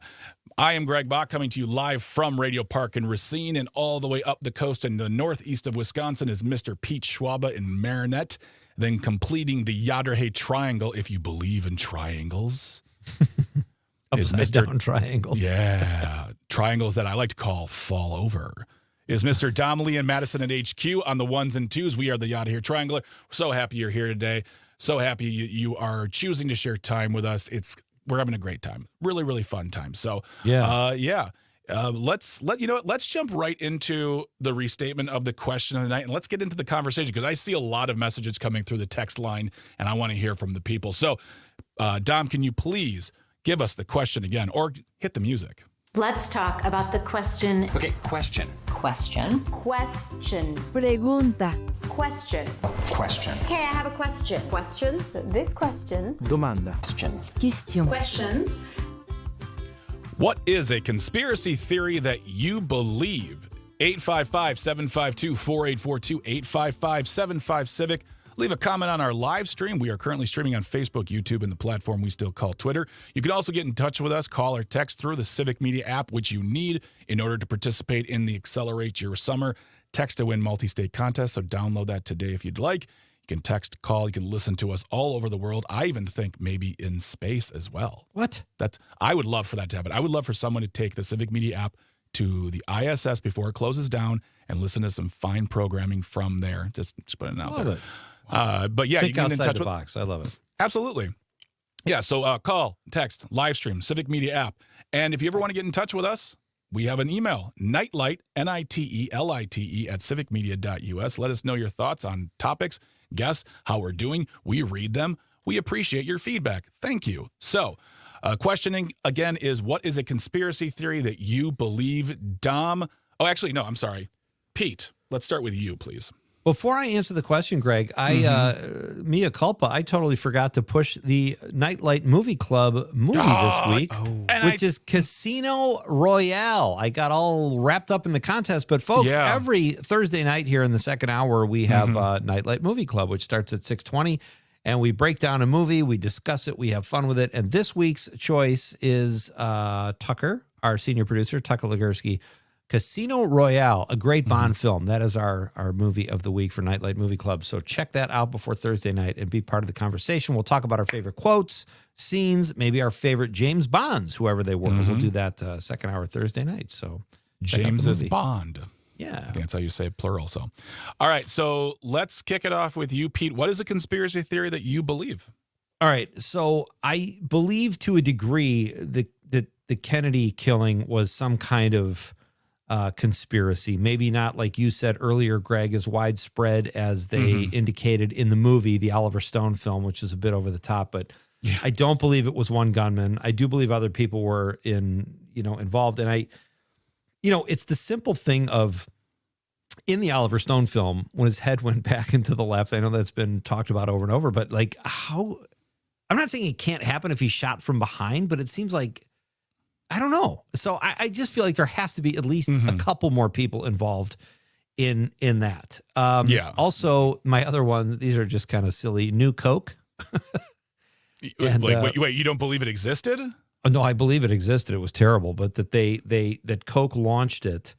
I am Greg Bach, coming to you live from Radio Park in Racine, and all the way up the coast in the northeast of Wisconsin is Mr. Pete Schwaba in Marinette. Then completing the Yaderhay Triangle, if you believe in triangles. Upside down triangles. Yeah. Triangles that I like to call fall over. Is Mr. Domley and Madison at HQ on the 1s and 2s. We are the Yacht Here Triangler. We're so happy you're here today. So happy you are choosing to share time with us. We're having a great time. Really, really fun time. So, let's jump right into the restatement of the question of the night, and let's get into the conversation, because I see a lot of messages coming through the text line, and I want to hear from the people. So, Dom, can you please give us the question again, or hit the music? Let's talk about the question. Okay, question. Question. Question. Pregunta. Question. Question. Okay, I have a question. Questions? This question. Domanda. Question. Question. Questions. What is a conspiracy theory that you believe? 855-752-4842, 855-75-CIVIC. Leave a comment on our live stream. We are currently streaming on Facebook, YouTube, and the platform we still call Twitter. You can also get in touch with us, call or text through the Civic Media app, which you need in order to participate in the Accelerate Your Summer Text to Win multi-state contest. So download that today if you'd like. You can text, call, you can listen to us all over the world. I even think maybe in space as well. What? I would love for that to happen. I would love for someone to take the Civic Media app to the ISS before it closes down and listen to some fine programming from there. Just putting it out there. But yeah, think you can get in outside touch the with box. I love it. Absolutely. Yeah, so call, text, live stream, Civic Media app. And if you ever want to get in touch with us, we have an email, Nightlight, Nitelite, at civicmedia.us. Let us know your thoughts on topics, guests, how we're doing. We read them. We appreciate your feedback. Thank you. So, questioning, again, is what is a conspiracy theory that you believe? Dom, I'm sorry. Pete, let's start with you, please. Before I answer the question, Greg, mea culpa, I totally forgot to push the Nightlight Movie Club movie this week, which is Casino Royale. I got all wrapped up in the contest, but folks, every Thursday night here in the second hour, we have Nightlight Movie Club, which starts at 6:20, and we break down a movie, we discuss it, we have fun with it, and this week's choice is Tucker, our senior producer, Tucker Legursky, Casino Royale, a great Bond film. That is our movie of the week for Nightlight Movie Club. So check that out before Thursday night and be part of the conversation. We'll talk about our favorite quotes, scenes, maybe our favorite James Bonds, whoever they were. We'll do that second hour Thursday night. So James is Bond. Yeah. I think that's how you say plural. So, all right. So let's kick it off with you, Pete. What is a conspiracy theory that you believe? All right. So I believe to a degree that the Kennedy killing was some kind of conspiracy. Maybe not, like you said earlier, Greg, as widespread as they indicated in the movie, the Oliver Stone film, which is a bit over the top. But I don't believe it was one gunman. I do believe other people were involved. And it's the simple thing of, in the Oliver Stone film, when his head went back into the left, I know that's been talked about over and over, but like how, I'm not saying it can't happen if he's shot from behind, but it seems like, I don't know. So I just feel like there has to be at least a couple more people involved in that. Also, my other ones, these are just kind of silly. New Coke. Wait, you don't believe it existed? No, I believe it existed. It was terrible, but that that Coke launched it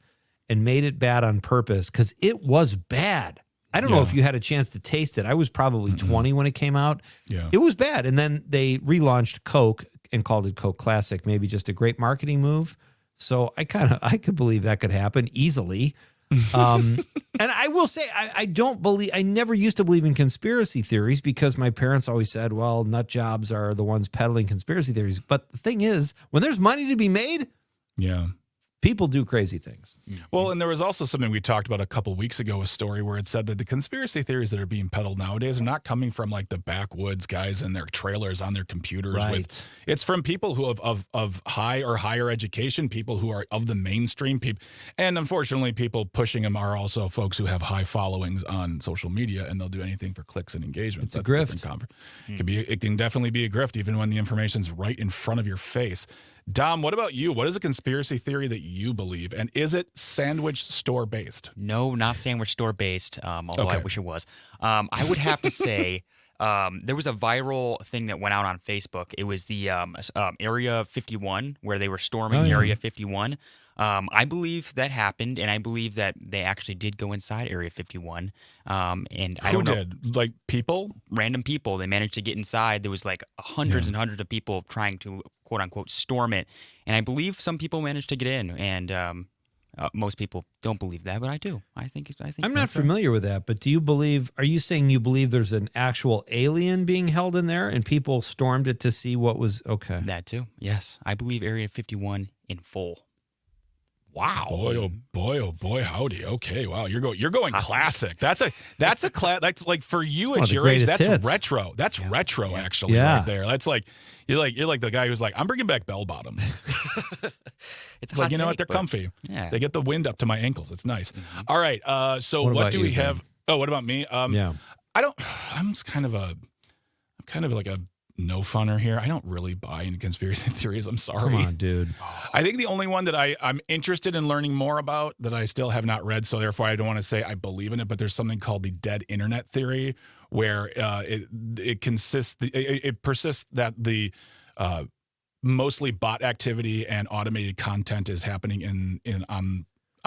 and made it bad on purpose because it was bad. I don't know if you had a chance to taste it. I was probably 20 when it came out. Yeah. It was bad. And then they relaunched Coke and called it Coke Classic. Maybe just a great marketing move. So I could believe that could happen easily. And I will say, I never used to believe in conspiracy theories because my parents always said, well, nut jobs are the ones peddling conspiracy theories. But the thing is, when there's money to be made, people do crazy things. Well, and there was also something we talked about a couple weeks ago, a story where it said that the conspiracy theories that are being peddled nowadays are not coming from like the backwoods guys in their trailers on their computers. Right. It's from people who of high or higher education, people who are of the mainstream people. And unfortunately, people pushing them are also folks who have high followings on social media, and they'll do anything for clicks and engagement. It's a grift. It can definitely be a grift, even when the information's right in front of your face. Dom, what about you? What is a conspiracy theory that you believe? And is it sandwich store based? No, not sandwich store based, although I wish it was. I would have to say there was a viral thing that went out on Facebook. It was the Area 51, where they were storming Area 51. I believe that happened, and I believe that they actually did go inside Area 51. And I don't know. Who did? Like people? Random people. They managed to get inside. There was like hundreds and hundreds of people trying to, quote unquote, storm it. And I believe some people managed to get in. And most people don't believe that, but I do. I think I'm not familiar with that, but do you believe, are you saying you believe there's an actual alien being held in there and people stormed it to see what was okay? That too. Yes. I believe Area 51 in full. Wow. Boy, oh boy, howdy. Okay, wow. You're going classic. That's like for you at your age, that's hits. retro. That's retro actually right there. That's like you're like the guy who's like, I'm bringing back bell bottoms. It's like, hot you know take, what? They're but comfy. Yeah. They get the wind up to my ankles. It's nice. All right. So what do we have? Oh, what about me? I'm kind of like a no funner here. I don't really buy into conspiracy theories. I'm sorry. Come on, dude. I think the only one that I'm interested in learning more about that I still have not read, so therefore I don't want to say I believe in it, but there's something called the dead internet theory, where it persists that the mostly bot activity and automated content is happening on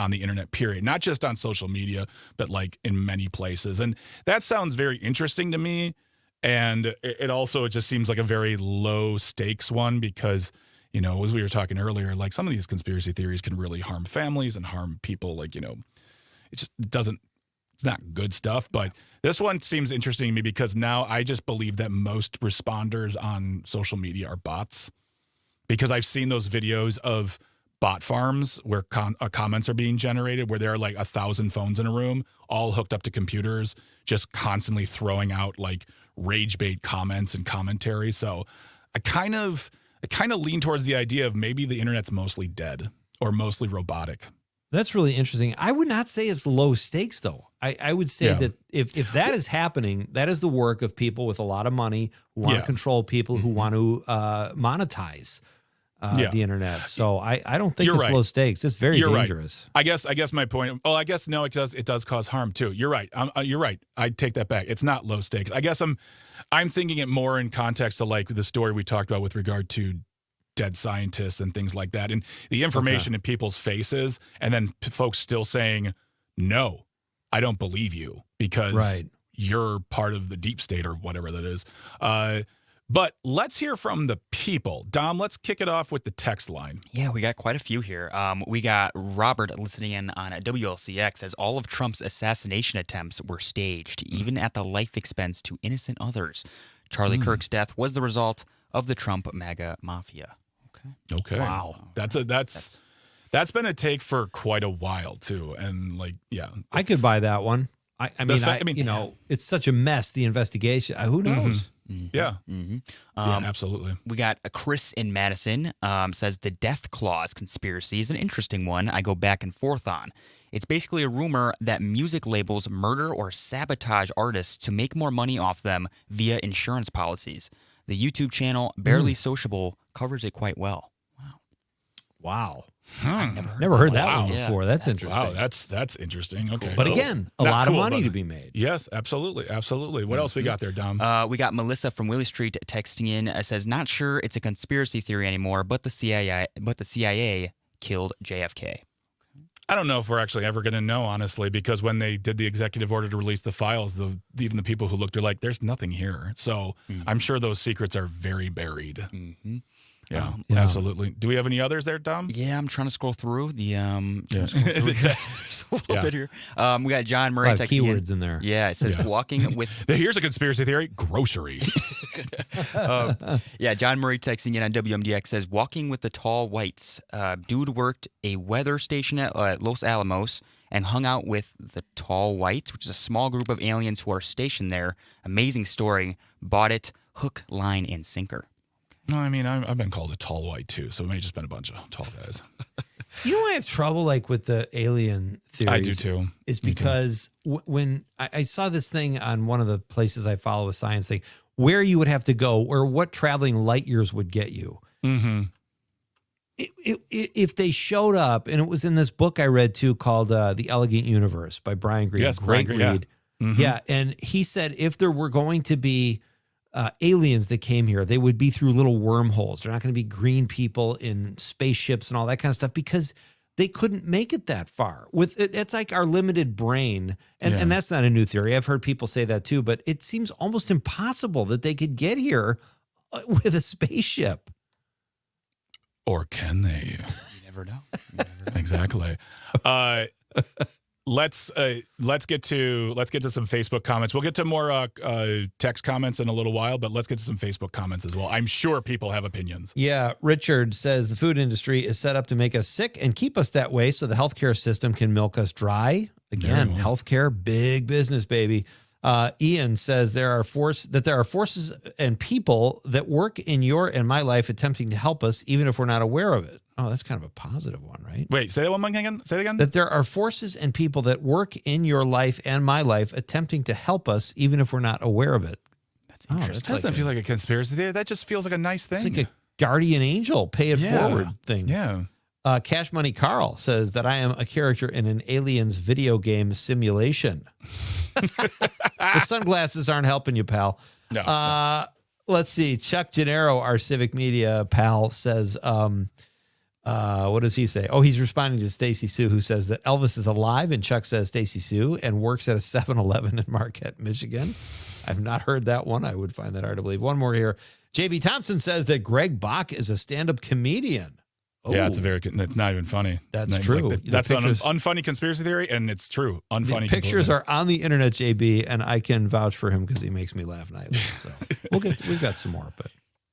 the internet, period. Not just on social media, but like in many places. And that sounds very interesting to me. And it also just seems like a very low stakes one because, you know, as we were talking earlier, like some of these conspiracy theories can really harm families and harm people. Like, you know, it's not good stuff. But this one seems interesting to me because now I just believe that most responders on social media are bots, because I've seen those videos of bot farms where comments are being generated, where there are like 1,000 phones in a room, all hooked up to computers, just constantly throwing out like rage bait comments and commentary. So I kind of lean towards the idea of maybe the internet's mostly dead or mostly robotic. That's really interesting. I would not say it's low stakes, though. I would say that if that is happening, that is the work of people with a lot of money who want to control people, who want to monetize the internet. So I don't think it's low stakes. It's very dangerous. Right. I guess my point. Oh, I guess no. It does cause harm too. You're right. You're right. I take that back. It's not low stakes. I guess I'm thinking it more in context to like the story we talked about with regard to dead scientists and things like that, and the information in people's faces, and then folks still saying, "No, I don't believe you because you're part of the deep state or whatever that is." But let's hear from the people. Dom, let's kick it off with the text line. Yeah, we got quite a few here. We got Robert listening in on WLCX as all of Trump's assassination attempts were staged, even at the life expense to innocent others. Charlie Kirk's death was the result of the Trump MAGA mafia. Okay. Wow. That's been a take for quite a while too. And like, yeah. I could buy that one. I mean, you know, it's such a mess, the investigation. Who knows? Yeah. Absolutely. We got a Chris in Madison says the death clause conspiracy is an interesting one I go back and forth on. It's basically a rumor that music labels murder or sabotage artists to make more money off them via insurance policies. The YouTube channel Barely Sociable covers it quite well. Wow. Never heard that one before. That's interesting. Wow, that's interesting. That's okay. Cool. But again, a lot of money to be made. Yes, absolutely. Absolutely. What else we got there, Dom? We got Melissa from Willie Street texting in, says, not sure it's a conspiracy theory anymore, but the CIA killed JFK. I don't know if we're actually ever going to know, honestly, because when they did the executive order to release the files, even the people who looked are like, there's nothing here. So I'm sure those secrets are very buried. Mm-hmm. Yeah, absolutely. Do we have any others there, Dom? Yeah, I'm trying to scroll through the there's a little bit here. We got John Murray texting keywords in there. Yeah, it says walking with. Here's a conspiracy theory: grocery. Yeah, John Murray texting in on WMDX says, walking with the tall whites. Dude worked a weather station at Los Alamos and hung out with the tall whites, which is a small group of aliens who are stationed there. Amazing story. Bought it hook, line, and sinker. No, I mean, I've been called a tall white too, so it may have just been a bunch of tall guys. You know, I have trouble like with the alien theories. I do too. Is because when I saw this thing on one of the places I follow a science thing, where you would have to go, or what traveling light years would get you. Mm-hmm. If they showed up, and it was in this book I read too called The Elegant Universe by Brian Greene. Yes, great Brian read. Greene, yeah. Mm-hmm. Yeah, and he said if there were going to be aliens that came here, they would be through little wormholes. They're not going to be green people in spaceships and all that kind of stuff because they couldn't make it that far. It's like our limited brain, and that's not a new theory. I've heard people say that too, but it seems almost impossible that they could get here with a spaceship. Or can they? You never know. Exactly. Let's get to some Facebook comments. We'll get to more text comments in a little while, but let's get to some Facebook comments as well. I'm sure people have opinions. Yeah, Richard says the food industry is set up to make us sick and keep us that way so the healthcare system can milk us dry. Again, healthcare, big business, baby. Ian says there are forces and people that work in your and my life attempting to help us even if we're not aware of it. Oh, that's kind of a positive one, right? Wait, say that one again. Say it again. That there are forces and people that work in your life and my life attempting to help us even if we're not aware of it. That's interesting. That doesn't feel like a conspiracy theory. That just feels like a nice thing. It's like a guardian angel, pay it forward thing. Yeah. Cash Money Carl says that I am a character in an aliens video game simulation. The sunglasses aren't helping you, pal. No. Let's see. Chuck Gennaro, our Civic Media pal, says, what does he say? Oh, he's responding to Stacy Sue, who says that Elvis is alive, and Chuck says Stacy Sue and works at a 7-Eleven in Marquette, Michigan. I've not heard that one. I would find that hard to believe. One more here. JB Thompson says that Greg Bach is a stand-up comedian. Oh. Yeah, it's not even funny. That's true. Like that's an unfunny conspiracy theory, and it's true. Unfunny. The pictures are on the internet, JB, and I can vouch for him because he makes me laugh nightly. So we've got some more, but.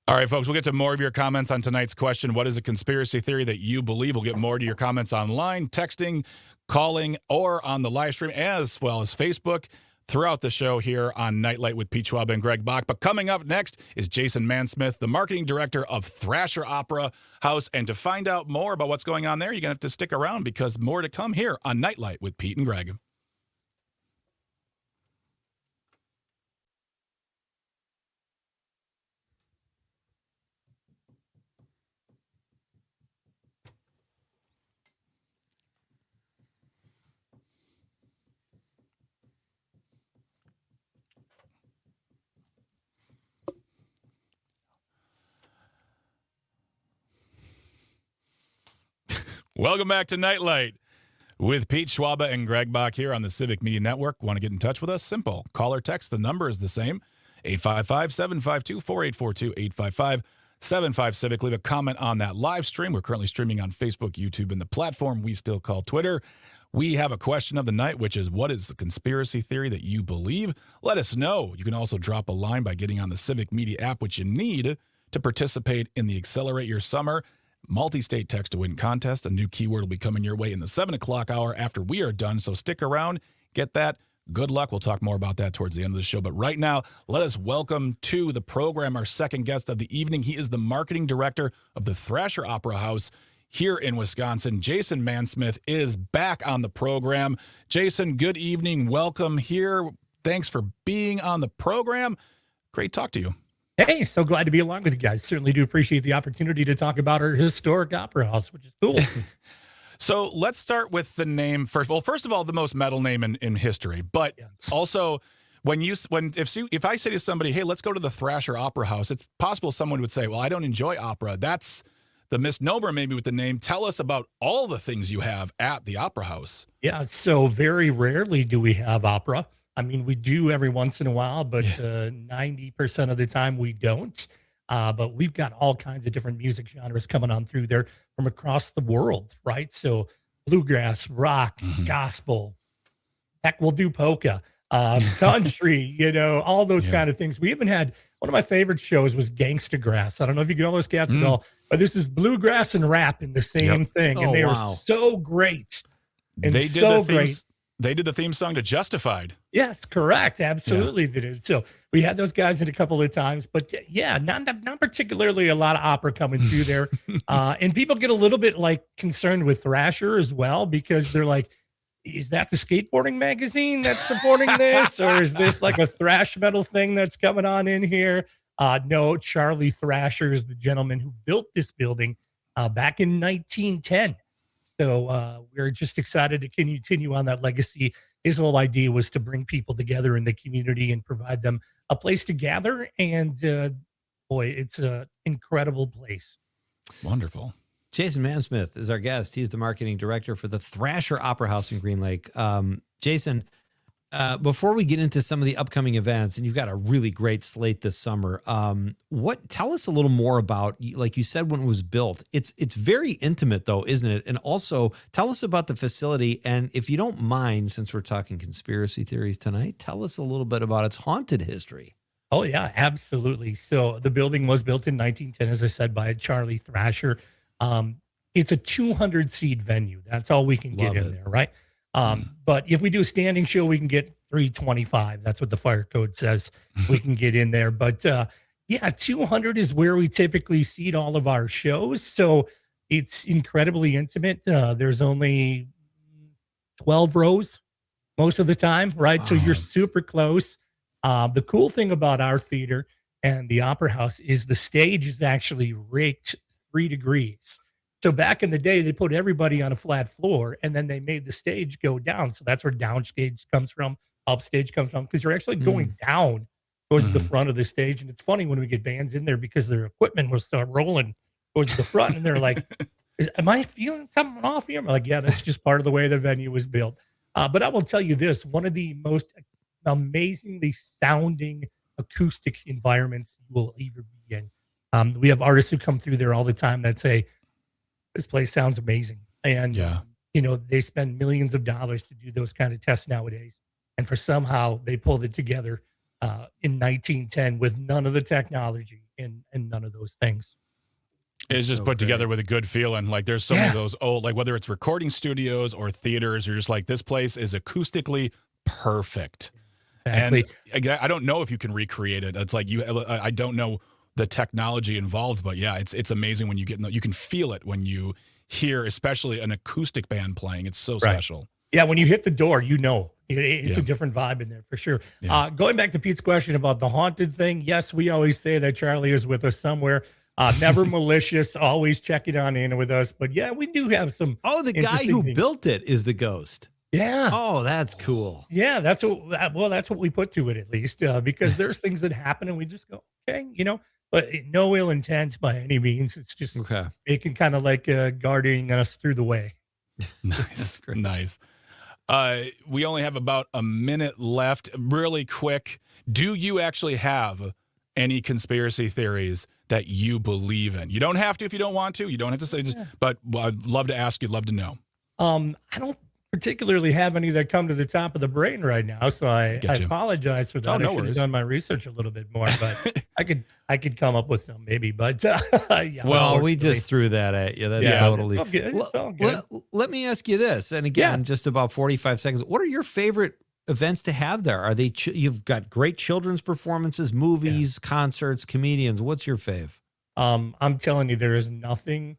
All right, folks, we'll get to more of your comments on tonight's question. What is a conspiracy theory that you believe? We'll get more to your comments online, texting, calling, or on the live stream, as well as Facebook throughout the show here on Nightlight with Pete Schwaba and Greg Bach. But coming up next is Jason Mansmith, the marketing director of Thrasher Opera House. And to find out more about what's going on there, you're going to have to stick around because more to come here on Nightlight with Pete and Greg. Welcome back to Nightlight with Pete Schwaba and Greg Bach here on the Civic Media Network. Want to get in touch with us? Simple. Call or text. The number is the same. 855-752-4842, 855-75-CIVIC. Leave a comment on that live stream. We're currently streaming on Facebook, YouTube, and the platform we still call Twitter. We have a question of the night, which is, what is the conspiracy theory that you believe? Let us know. You can also drop a line by getting on the Civic Media app, which you need to participate in the Accelerate Your Summer multi-state text to win contest. A new keyword will be coming your way in the 7 o'clock hour after we are done. So stick around, get that. Good luck. We'll talk more about that towards the end of the show. But right now, let us welcome to the program our second guest of the evening. He is the marketing director of the Thrasher Opera House here in Wisconsin. Jason Mansmith is back on the program. Jason, good evening. Welcome here. Thanks for being on the program. Great to talk to you. Hey, so glad to be along with you guys. Certainly do appreciate the opportunity to talk about our historic opera house, which is cool. So let's start with the name first. Well, first of all, the most metal name in history, but also if I say to somebody, hey, let's go to the Thrasher Opera House, it's possible someone would say, well, I don't enjoy opera. That's the misnomer maybe with the name. Tell us about all the things you have at the Opera House. Yeah, so very rarely do we have opera. I mean, we do every once in a while, but 90% of the time we don't. But we've got all kinds of different music genres coming on through there from across the world, right? So bluegrass, rock, gospel, heck, we'll do polka. country, all those kind of things. We even had one of my favorite shows was Gangsta Grass. I don't know if you get all those cats at all, but this is bluegrass and rap in the same thing, and they are so great. And they did so the great. They did the theme song to Justified. Yes, correct. Absolutely, they did. So we had those guys in a couple of times, but yeah, not particularly a lot of opera coming through there. And people get a little bit concerned with Thrasher as well, because they're like, is that the skateboarding magazine that's supporting this, or is this like a thrash metal thing that's coming on in here? No, Charlie Thrasher is the gentleman who built this building back in 1910. So we're just excited to continue on that legacy. His whole idea was to bring people together in the community and provide them a place to gather. And boy, it's an incredible place. Wonderful. Jason Mansmith is our guest. He's the marketing director for the Thrasher Opera House in Green Lake. Jason, before we get into some of the upcoming events, and you've got a really great slate this summer, tell us a little more about, like you said, when it was built. It's very intimate, though, isn't it? And also, tell us about the facility. And if you don't mind, since we're talking conspiracy theories tonight, tell us a little bit about its haunted history. Oh, yeah, absolutely. So the building was built in 1910, as I said, by Charlie Thrasher. It's a 200-seat venue. That's all we can get in there, right? But if we do a standing show, we can get 325. That's what the fire code says. We can get in there. But 200 is where we typically seat all of our shows. So it's incredibly intimate. There's only 12 rows most of the time, right? Wow. So you're super close. The cool thing about our theater and the Opera House is the stage is actually raked 3 degrees. So back in the day, they put everybody on a flat floor, and then they made the stage go down. So that's where downstage comes from, upstage comes from, because you're actually going down towards the front of the stage. And it's funny when we get bands in there, because their equipment will start rolling towards the front, and they're like, am I feeling something off here? I'm like, yeah, that's just part of the way the venue was built. But I will tell you this, one of the most amazingly sounding acoustic environments you will ever be in. We have artists who come through there all the time that say, this place sounds amazing. And, they spend millions of dollars to do those kind of tests nowadays. And for somehow they pulled it together in 1910 with none of the technology and none of those things. It's just put together with a good feeling. Like there's so many of those old, like whether it's recording studios or theaters, you're just like, this place is acoustically perfect. Exactly. And I don't know if you can recreate it. It's like I don't know the technology involved, but yeah, it's amazing when you get you can feel it when you hear, especially an acoustic band playing. It's so special. Yeah, when you hit the door, it's a different vibe in there for sure. Yeah. Going back to Pete's question about the haunted thing, yes, we always say that Charlie is with us somewhere. Never malicious, always checking on in with us. But yeah, we do have some. Oh, the guy who built it is the ghost. Yeah. Oh, that's cool. Yeah, that's what we put to it, at least, because there's things that happen and we just go, okay, but no ill intent by any means. It's just making kind of like guarding us through the way. Nice. Nice. We only have about a minute left. Really quick. Do you actually have any conspiracy theories that you believe in? You don't have to if you don't want to. You don't have to say just, but I'd love to ask you, love to know. I don't particularly have any that come to the top of the brain right now, so I apologize for that. I should have done my research a little bit more, but I could come up with some maybe. But well, we just threw that at you. That's totally good. It's all good. Let me ask you this, and again, just about 45 seconds. What are your favorite events to have there? Are they? You've got great children's performances, movies, concerts, comedians. What's your fave? I'm telling you, there is nothing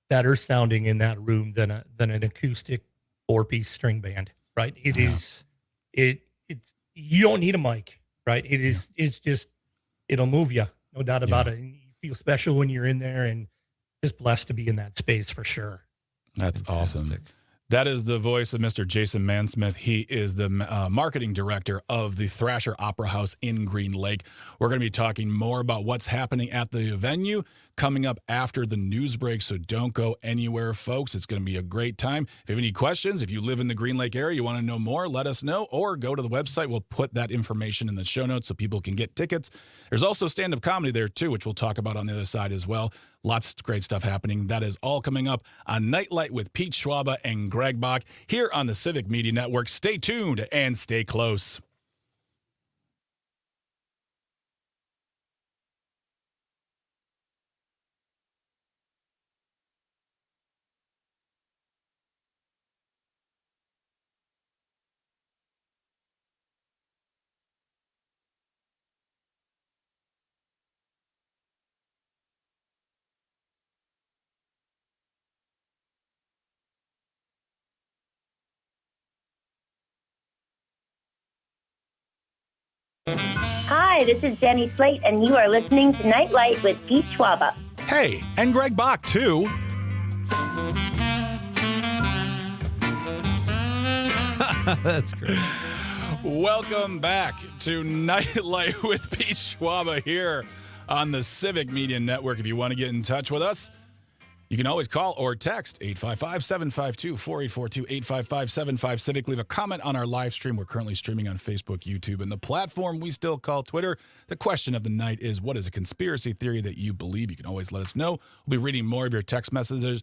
better sounding in that room than an acoustic 4-piece string band, right? It's you don't need a mic, right? It's just, it'll move you, no doubt about it. And you feel special when you're in there, and just blessed to be in that space for sure. That's awesome. That is the voice of Mr. Jason Mansmith. He is the marketing director of the Thrasher Opera House in Green Lake. We're going to be talking more about what's happening at the venue coming up after the news break, so don't go anywhere, folks. It's going to be a great time. If you have any questions, if you live in the Green Lake area, you want to know more, let us know, or go to the website. We'll put that information in the show notes so people can get tickets. There's also stand-up comedy there, too, which we'll talk about on the other side as well. Lots of great stuff happening. That is all coming up on Nightlight with Pete Schwaba and Greg Bach here on the Civic Media Network. Stay tuned and stay close. Hi, this is Jenny Slate, and you are listening to Nightlight with Pete Schwaba. Hey, and Greg Bach, too. That's great. Welcome back to Nightlight with Pete Schwaba here on the Civic Media Network. If you want to get in touch with us, you can always call or text 855-752-4842, 855-75-CIVIC. Leave a comment on our live stream. We're currently streaming on Facebook, YouTube, and the platform we still call Twitter. The question of the night is, what is a conspiracy theory that you believe? You can always let us know. We'll be reading more of your text messages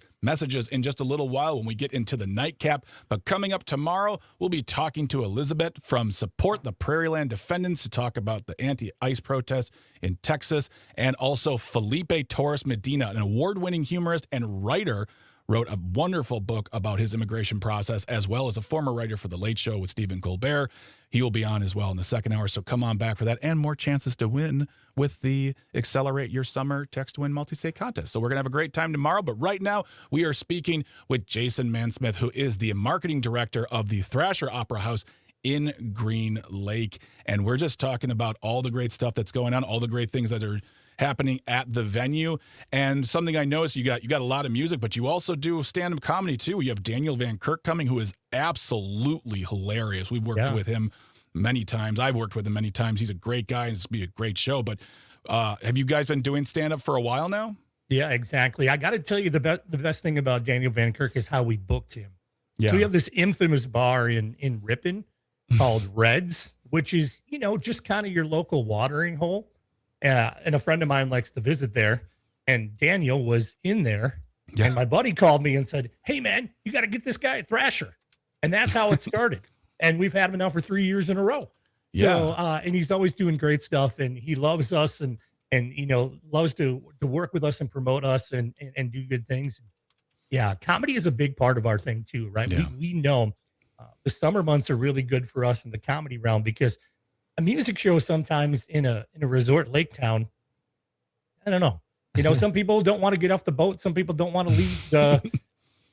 in just a little while when we get into the Nightcap. But coming up tomorrow, we'll be talking to Elizabeth from Support the Prairieland Defendants to talk about the anti-ICE protests in Texas, and also Felipe Torres Medina, an award-winning humorist and writer, wrote a wonderful book about his immigration process, as well as a former writer for The Late Show with Stephen Colbert. He will be on as well in the second hour, so come on back for that, and more chances to win with the Accelerate Your Summer Text to Win multi-state contest. So we're going to have a great time tomorrow, but right now we are speaking with Jason Mansmith, who is the marketing director of the Thrasher Opera House in Green Lake, and we're just talking about all the great stuff that's going on, all the great things that are happening at the venue. And something I noticed, you got a lot of music, but you also do stand-up comedy too. You have Daniel Van Kirk coming, who is absolutely hilarious. We've worked with him many times. I've worked with him many times. He's a great guy, and it's going to be a great show. But have you guys been doing stand-up for a while now? Yeah, exactly. I got to tell you, the best thing about Daniel Van Kirk is how we booked him. Yeah. So we have this infamous bar in Ripon called Reds, which is, just kind of your local watering hole. And a friend of mine likes to visit there, and Daniel was in there, and my buddy called me and said, "Hey man, you got to get this guy at Thrasher." And that's how it started. And we've had him now for 3 years in a row. So, and he's always doing great stuff, and he loves us and loves to work with us and promote us and do good things. Yeah. Comedy is a big part of our thing too, right? Yeah. We know the summer months are really good for us in the comedy realm, because a music show sometimes in a resort lake town, I don't know. Some people don't want to get off the boat. Some people don't want to leave the,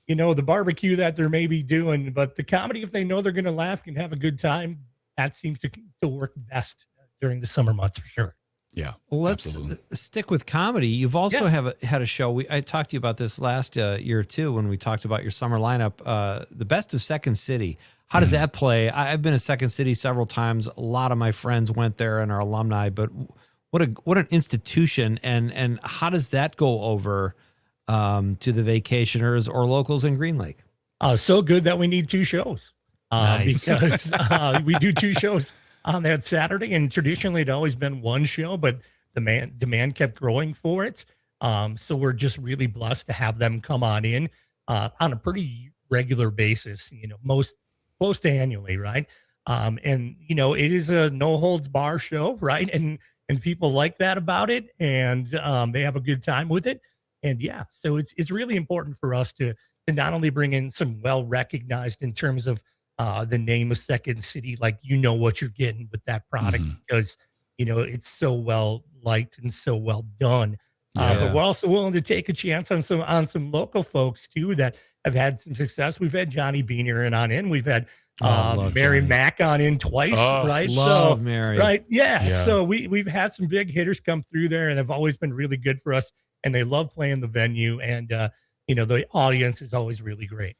the barbecue that they're maybe doing. But the comedy, if they know they're going to laugh and have a good time, that seems to work best during the summer months for sure. Yeah. Well, let's stick with comedy. You've also had a show. I talked to you about this last year too, when we talked about your summer lineup, the Best of Second City. How does that play? I've been to Second City several times. A lot of my friends went there and are alumni, but what an institution. And how does that go over to the vacationers or locals in Green Lake? So good that we need two shows because we do two shows on that Saturday. And traditionally, it'd always been one show, but the demand kept growing for it. So we're just really blessed to have them come on in on a pretty regular basis, most close to annually, right? And it is a no holds bar show, right? And people like that about it, and they have a good time with it. And so it's really important for us to not only bring in some well recognized in terms of the name of Second City, like what you're getting with that product, because it's so well liked and so well done. But we're also willing to take a chance on some local folks too that have had some success. We've had Johnny Beaner on in. We've had Mary Johnny. Mack on in twice, right? Love Mary. Right. Yeah. So we've had some big hitters come through there, and have always been really good for us. And they love playing the venue, and the audience is always really great.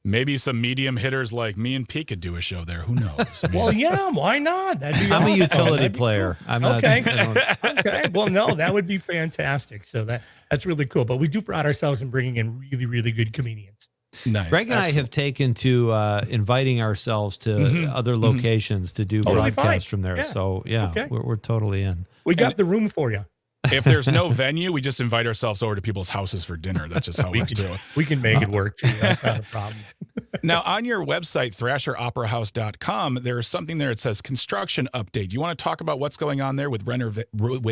Maybe some medium hitters like me and Pete could do a show there. Who knows? Well, why not? That'd be I'm awesome. a utility player. I'm not. Okay. Okay. Well, no, that would be fantastic. So that's really cool. But we do pride ourselves in bringing in really, really good comedians. Nice. Greg and I have taken to inviting ourselves to other locations to do broadcasts from there. Yeah. So Okay. we're totally in. We got the room for you. If there's no venue, we just invite ourselves over to people's houses for dinner. That's just how we do it. We can make it work too. That's not a problem. Now, on your website, thrasheroperahouse.com, there's something there that says construction update. You want to talk about what's going on there with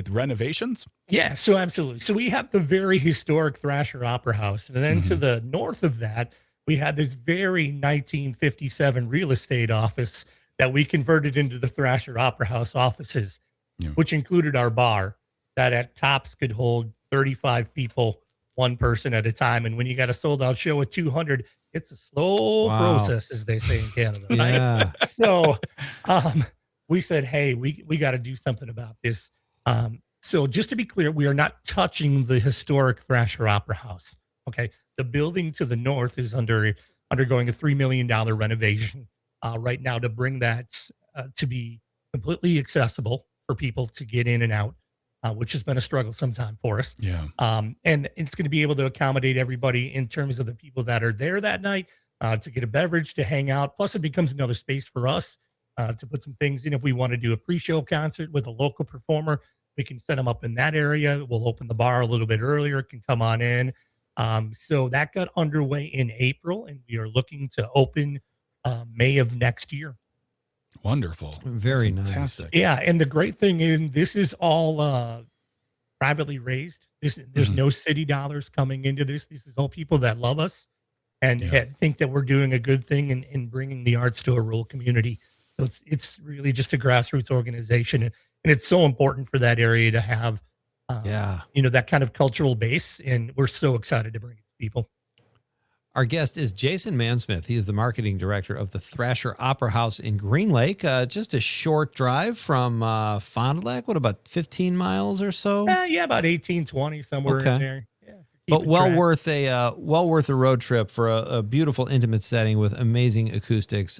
renovations? Yeah, so absolutely. So we have the very historic Thrasher Opera House. And then to the north of that, we had this very 1957 real estate office that we converted into the Thrasher Opera House offices, which included our bar that at tops could hold 35 people, one person at a time. And when you got a sold out show at 200, it's a slow process, as they say in Canada. Right? Yeah. So we said, hey, we got to do something about this. So just to be clear, we are not touching the historic Thrasher Opera House. Okay. The building to the north is undergoing a $3 million renovation right now to bring that to be completely accessible for people to get in and out, which has been a struggle sometime for us. Yeah. And it's going to be able to accommodate everybody in terms of the people that are there that night to get a beverage, to hang out. Plus, it becomes another space for us to put some things in. If we want to do a pre-show concert with a local performer, we can set them up in that area. We'll open the bar a little bit earlier, can come on in. So that got underway in April, and we are looking to open May of next year. Wonderful. Very That's nice. fantastic. Yeah, and the great thing is this is all privately raised. There's no city dollars coming into this. This is all people that love us and think that we're doing a good thing in bringing the arts to a rural community. So it's really just a grassroots organization, and it's so important for that area to have, that kind of cultural base. And we're so excited to bring it to people. Our guest is Jason Mansmith. He is the marketing director of the Thrasher Opera House in Green Lake. Just a short drive from Fond du Lac. What, about 15 miles or so? Yeah, about 18, 20, somewhere in there. Yeah, but well worth a road trip for a beautiful, intimate setting with amazing acoustics.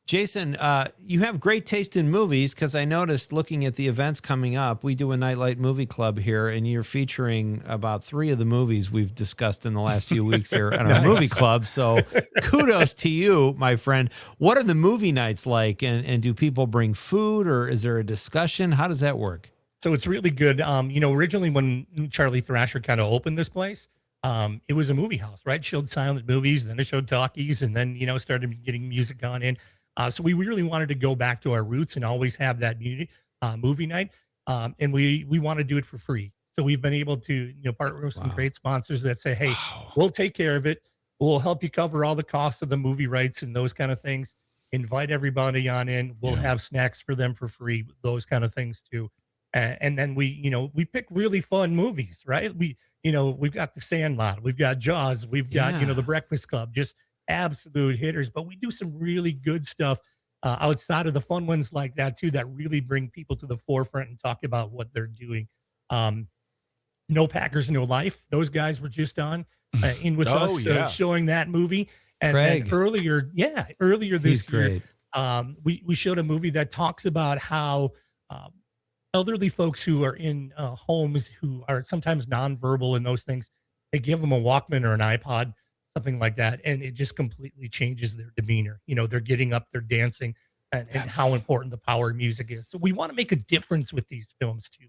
Jason, you have great taste in movies, because I noticed looking at the events coming up, we do a Nightlight Movie Club here, and you're featuring about 3 of the movies we've discussed in the last few weeks here at our movie club. So kudos to you, my friend. What are the movie nights like, and do people bring food, or is there a discussion? How does that work? So it's really good. Originally when Charlie Thrasher kind of opened this place, it was a movie house, right? Showed silent movies, then it showed talkies, and then, started getting music on in. So we really wanted to go back to our roots and always have that movie night. And we want to do it for free. So we've been able to, partner with some great sponsors that say, hey, we'll take care of it. We'll help you cover all the costs of the movie rights and those kind of things. Invite everybody on in. We'll have snacks for them for free, those kind of things too. And then we pick really fun movies, right? We've got The Sandlot, we've got Jaws, we've got, The Breakfast Club, just absolute hitters. But we do some really good stuff outside of the fun ones like that too, that really bring people to the forefront and talk about what they're doing. No Packers, No Life. Those guys were just on in with us showing that movie. And then earlier this year, we showed a movie that talks about how elderly folks who are in homes who are sometimes nonverbal and those things, they give them a Walkman or an iPod, something like that, and it just completely changes their demeanor. They're getting up, they're dancing, and how important the power of music is. So we want to make a difference with these films too.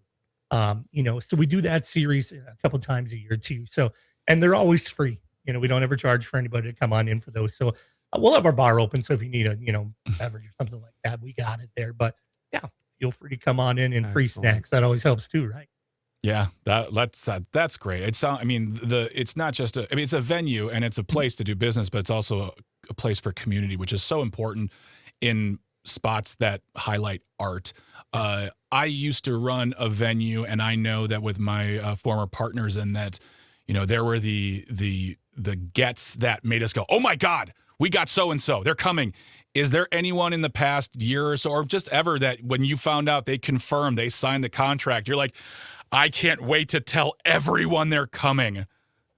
So we do that series a couple times a year too. So, and they're always free. We don't ever charge for anybody to come on in for those. So we'll have our bar open. So if you need a, beverage or something like that, we got it there. But yeah, feel free to come on in and free snacks. That always helps too, right? Yeah, that's great. It's not just it's a venue and it's a place to do business, but it's also a place for community, which is so important in spots that highlight art. I used to run a venue, and I know that with my former partners, and that there were the gets that made us go, oh my God, we got so and so, they're coming. Is there anyone in the past year or so, or just ever, that when you found out they confirmed, they signed the contract, you're like, I can't wait to tell everyone they're coming?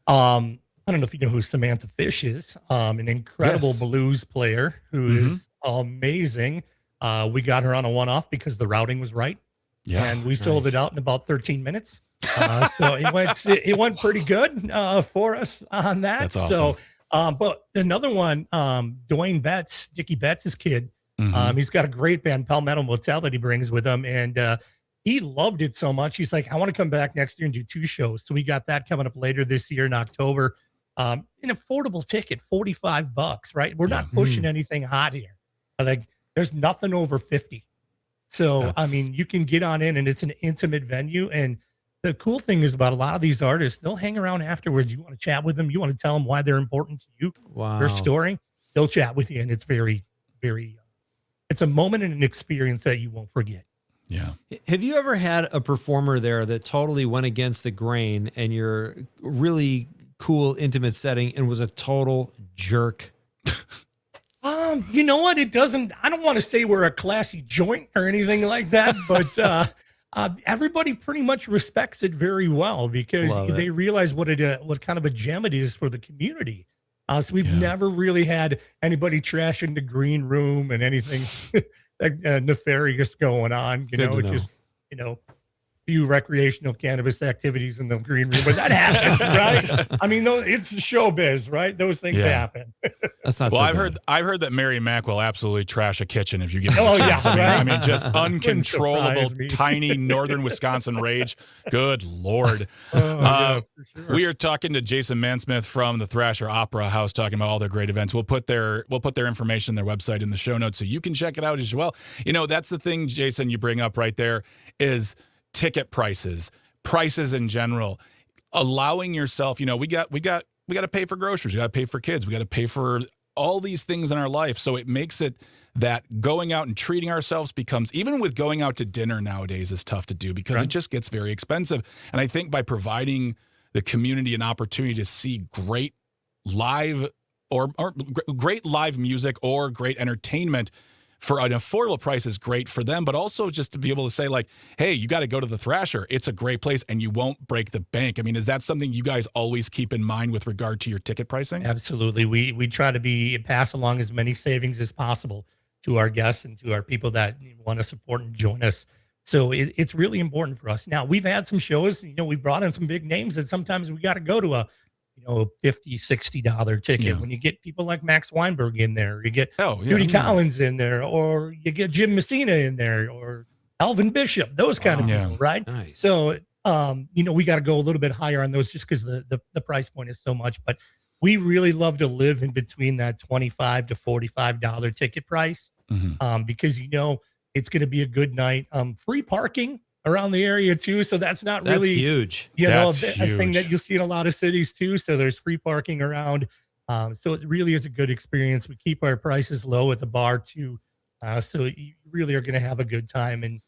I don't know if you know who Samantha Fish is, an incredible blues player who is amazing. We got her on a one-off because the routing was right. Yeah, and we sold it out in about 13 minutes. So it went pretty good for us on that. That's awesome. So, but another one, Dwayne Betts, Dickie Betts' kid, he's got a great band, Palmetto Motel, that he brings with him. And he loved it so much. He's like, I want to come back next year and do 2 shows. So we got that coming up later this year in October. An affordable ticket, $45, right? We're not pushing anything hot here. Like, there's nothing over 50. So, I mean, you can get on in, and it's an intimate venue. And the cool thing is about a lot of these artists, they'll hang around afterwards. You want to chat with them. You want to tell them why they're important to you. Wow. Their story. They'll chat with you. And it's very, very, it's a moment and an experience that you won't forget. Yeah. Have you ever had a performer there that totally went against the grain and your really cool, intimate setting and was a total jerk? You know what? It doesn't, I don't want to say we're a classy joint or anything like that, but everybody pretty much respects it very well because they realize what kind of a gem it is for the community. So we've never really had anybody trashing the green room and anything nefarious going on. You know, just, you know, few recreational cannabis activities in the green room, but that happens, right? I mean, it's showbiz, right? Those things happen. That's not. Well, so I've heard that Mary Mack will absolutely trash a kitchen if you give her Oh, a chance. yeah, I mean, just uncontrollable, surprise me. tiny northern Wisconsin rage. Good Lord. For sure. We are talking to Jason Mansmith from the Thrasher Opera House, talking about all their great events. We'll put their information, their website in the show notes so you can check it out as well. You know, that's the thing, Jason, you bring up right there is ticket prices in general, allowing yourself, you know, we got to pay for groceries, we got to pay for kids, we got to pay for all these things in our life. So it makes it that going out and treating ourselves becomes, even with going out to dinner nowadays, is tough to do because it just gets very expensive. And I think by providing the community an opportunity to see great live or great live music or great entertainment for an affordable price is great for them, but also just to be able to say like, hey, you got to go to the Thrasher. It's a great place and you won't break the bank. I mean, is that something you guys always keep in mind with regard to your ticket pricing? Absolutely. We try to pass along as many savings as possible to our guests and to our people that want to support and join us. So it's really important for us. Now, we've had some shows, you know, we brought in some big names that sometimes we got to go to a $50, $60 ticket. When you get people like Max Weinberg in there, you get Judy Collins in there, or you get Jim Messina in there, or Alvin Bishop, those kind of people, right? Nice. So, we got to go a little bit higher on those just because the price point is so much. But we really love to live in between that $25 to $45 ticket price because, it's going to be a good night. Free parking around the area too, so that's really huge. A thing that you'll see in a lot of cities too. So there's free parking around, so it really is a good experience. We keep our prices low at the bar too, so you really are going to have a good time. And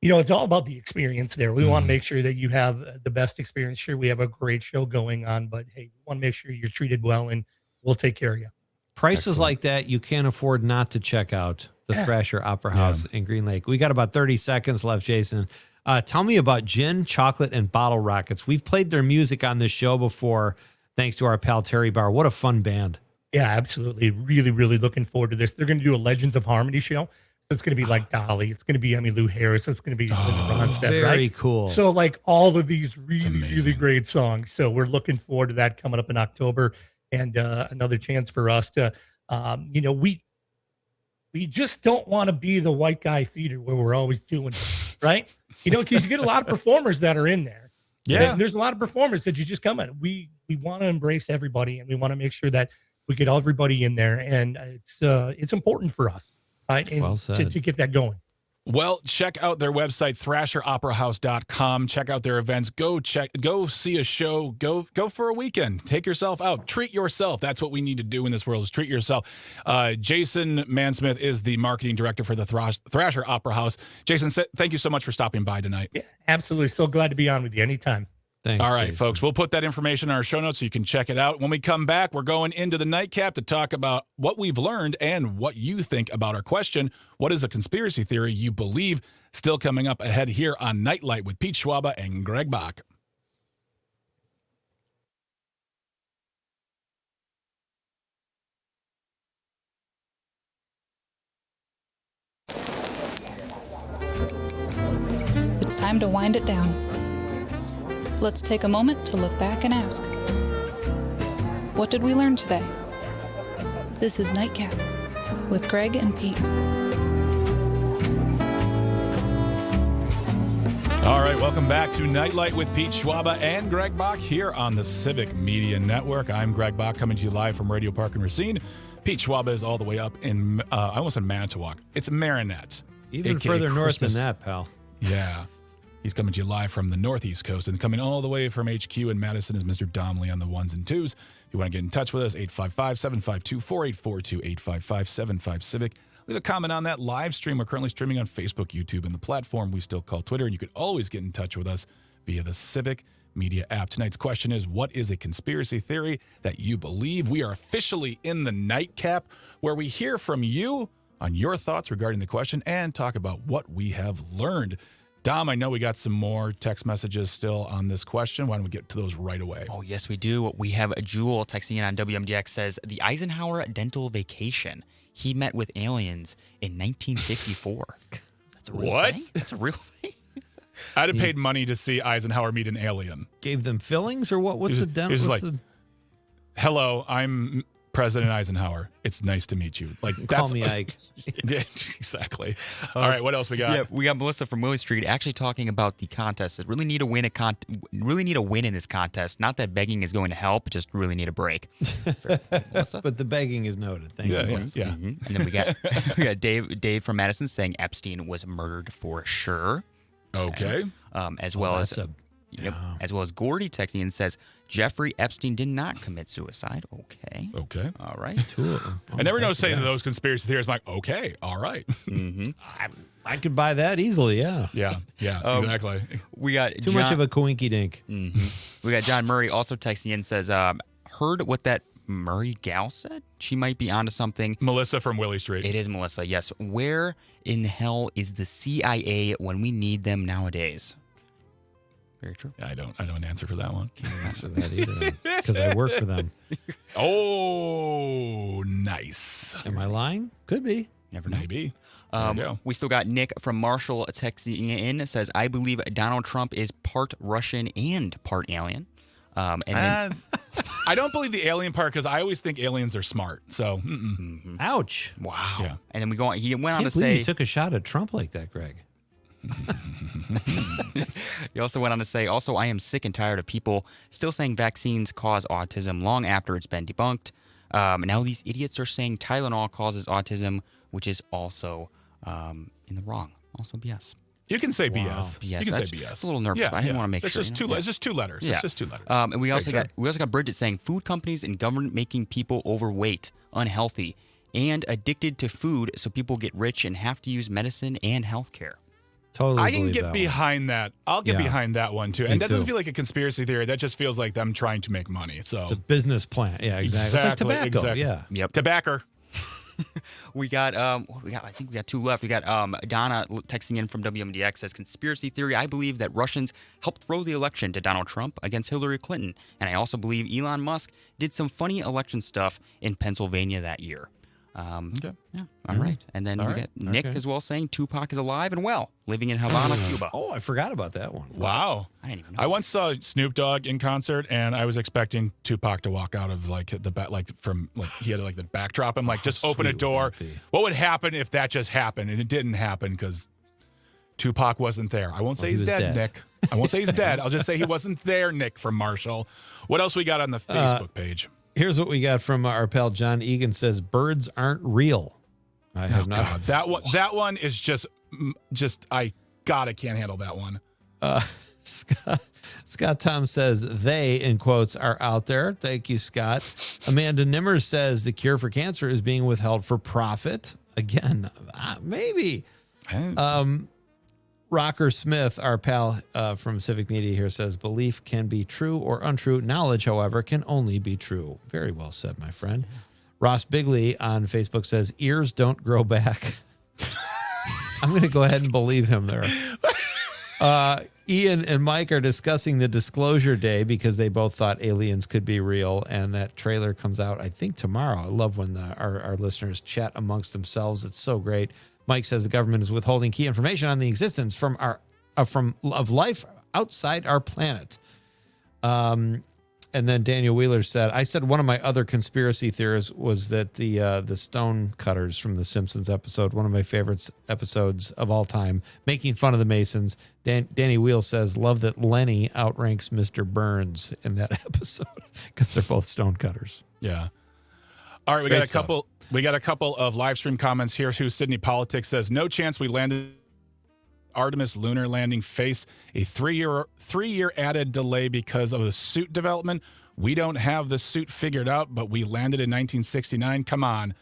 it's all about the experience there. We want to make sure that you have the best experience. Sure, we have a great show going on, but hey, we want to make sure you're treated well, and we'll take care of you. Prices like that, you can't afford not to check out the Thrasher Opera House in Green Lake. We got about 30 seconds left, Jason. Tell me about Gin, Chocolate, and Bottle Rockets. We've played their music on this show before, thanks to our pal Terry Barr. What a fun band. Yeah, absolutely. Really, really looking forward to this. They're going to do a Legends of Harmony show. So it's going to be like Dolly. It's going to be Emmylou Harris. It's going to be Linda Ronstadt. Very cool. So like all of these really great songs. So we're looking forward to that coming up in October, and another chance for us to, we just don't want to be the white guy theater where we're always doing it, right? Because you get a lot of performers that are in there. Yeah. And there's a lot of performers that you just come in. We want to embrace everybody, and we want to make sure that we get everybody in there. And it's important for us, right? And well said. To get that going. Well, check out their website, thrasheroperahouse.com. Check out their events. Go see a show. Go for a weekend. Take yourself out. Treat yourself. That's what we need to do in this world, is treat yourself. Jason Mansmith is the marketing director for the Thrasher Opera House. Jason, thank you so much for stopping by tonight. Yeah, absolutely. So glad to be on with you anytime. Thanks, all right, Jason. folks, we'll put that information in our show notes so you can check it out. When we come back, we're going into the Nightcap to talk about what we've learned and what you think about our question. What is a conspiracy theory you believe? Still coming up ahead here on Nightlight with Pete Schwaba and Greg Bach. It's time to wind it down. Let's take a moment to look back and ask, what did we learn today? This is Nightcap with Greg and Pete. All right, welcome back to Nightlight with Pete Schwaba and Greg Bach here on the Civic Media Network. I'm Greg Bach coming to you live from Radio Park and Racine. Pete Schwaba is all the way up in, I almost said Manitowoc. It's Marinette. Even further north than that, pal. Yeah. He's coming to you live from the Northeast Coast, and coming all the way from HQ in Madison is Mr. Domley on the ones and twos. If you want to get in touch with us, 855-752-4842, 855-75-CIVIC. Leave a comment on that live stream. We're currently streaming on Facebook, YouTube, and the platform we still call Twitter. And you can always get in touch with us via the Civic Media app. Tonight's question is, what is a conspiracy theory that you believe? We are officially in the Nightcap, where we hear from you on your thoughts regarding the question and talk about what we have learned. Dom, I know we got some more text messages still on this question. Why don't we get to those right away? Oh, yes, we do. We have Jewel texting in on WMDX, says, the Eisenhower dental vacation. He met with aliens in 1954. That's a real thing? That's a real thing? I'd have paid money to see Eisenhower meet an alien. Gave them fillings or what? What's the dental? Hello, I'm President Eisenhower. It's nice to meet you. Like, call me Ike. Yeah, exactly. All right, what else we got? Yeah, we got Melissa from Willie Street actually talking about the contest. That really need a win. Really need a win in this contest. Not that begging is going to help. Just really need a break. Melissa? But the begging is noted. Thank you. Yeah. Mm-hmm. And then we got Dave from Madison saying Epstein was murdered for sure. Okay. As well as Gordy texting and says Jeffrey Epstein did not commit suicide. Okay. All right. I never know saying those conspiracy theories. I'm like, okay, all right. Mm-hmm. I could buy that easily. Yeah. Yeah. Exactly. We got too much of a coinky dink. Mm-hmm. We got John Murray also texting in, says, heard what that Murray gal said? She might be onto something. Melissa from Willie Street. It is Melissa, yes. Where in the hell is the CIA when we need them nowadays? Very true. I don't answer for that one. Can't answer that either because I work for them. Oh, nice. Am I lying? Could be. Never know. Maybe. We still got Nick from Marshall texting in. Says, I believe Donald Trump is part Russian and part alien. And then, I don't believe the alien part because I always think aliens are smart. So, ouch. Wow. Yeah. And then we go on. He went on Can't to believe say you took a shot at Trump like that, Greg. He also went on to say, also, I am sick and tired of people still saying vaccines cause autism long after it's been debunked. Now these idiots are saying Tylenol causes autism, which is also in the wrong. Also BS. You can say Wow. BS. BS. You can That's say BS. a little nervous, but I didn't want to make sure. It's just two letters. Yeah. It's just two letters. And we also got Bridget saying food companies and government making people overweight, unhealthy, and addicted to food, so people get rich and have to use medicine and healthcare. Totally. I can get behind that. I'll get behind that one too. And that doesn't too. feel like a conspiracy theory. That just feels like them trying to make money. So It's a business plan. Yeah, exactly. It's like tobacco. Exactly. Yeah. Yep. Tobacco. We got what we got? I think we got two left. We got Donna texting in from WMDX, says conspiracy theory. I believe that Russians helped throw the election to Donald Trump against Hillary Clinton, and I also believe Elon Musk did some funny election stuff in Pennsylvania that year. Okay. Yeah. All right. And then we got Nick as well saying Tupac is alive and well, living in Havana, Cuba. Oh, I forgot about that one. Wow. I didn't even know. I once saw Snoop Dogg in concert, and I was expecting Tupac to walk out of like the back, like from like he had like the backdrop. I'm like, just open a door. What would happen if that just happened? And it didn't happen because Tupac wasn't there. I won't say he's dead, Nick. I won't say he's dead. I'll just say he wasn't there, Nick from Marshall. What else we got on the Facebook page? Here's what we got from our pal John Egan. Says birds aren't real. I have not. God. That one is just I can't handle that one. Scott Tom says they, in quotes, are out there. Thank you, Scott. Amanda Nimmer says the cure for cancer is being withheld for profit. Again, maybe. Rocker Smith, our pal from Civic Media here, says belief can be true or untrue. Knowledge, however, can only be true. Very well said, my friend. Ross Bigley on Facebook says ears don't grow back. I'm going to go ahead and believe him there. Ian and Mike are discussing the Disclosure Day because they both thought aliens could be real, and that trailer comes out, I think, tomorrow. I love when our listeners chat amongst themselves. It's so great. Mike says the government is withholding key information on the existence of life outside our planet. And then Daniel Wheeler said, I said one of my other conspiracy theories was that the stone cutters from the Simpsons episode, one of my favorite episodes of all time, making fun of the Masons. Danny Wheel says, love that Lenny outranks Mr. Burns in that episode because they're both stone cutters. Yeah. All right, we got a couple of live stream comments here too. Sydney Politics says, no chance we landed Artemis lunar landing face a three-year added delay because of the suit development. We don't have the suit figured out, but we landed in 1969. Come on,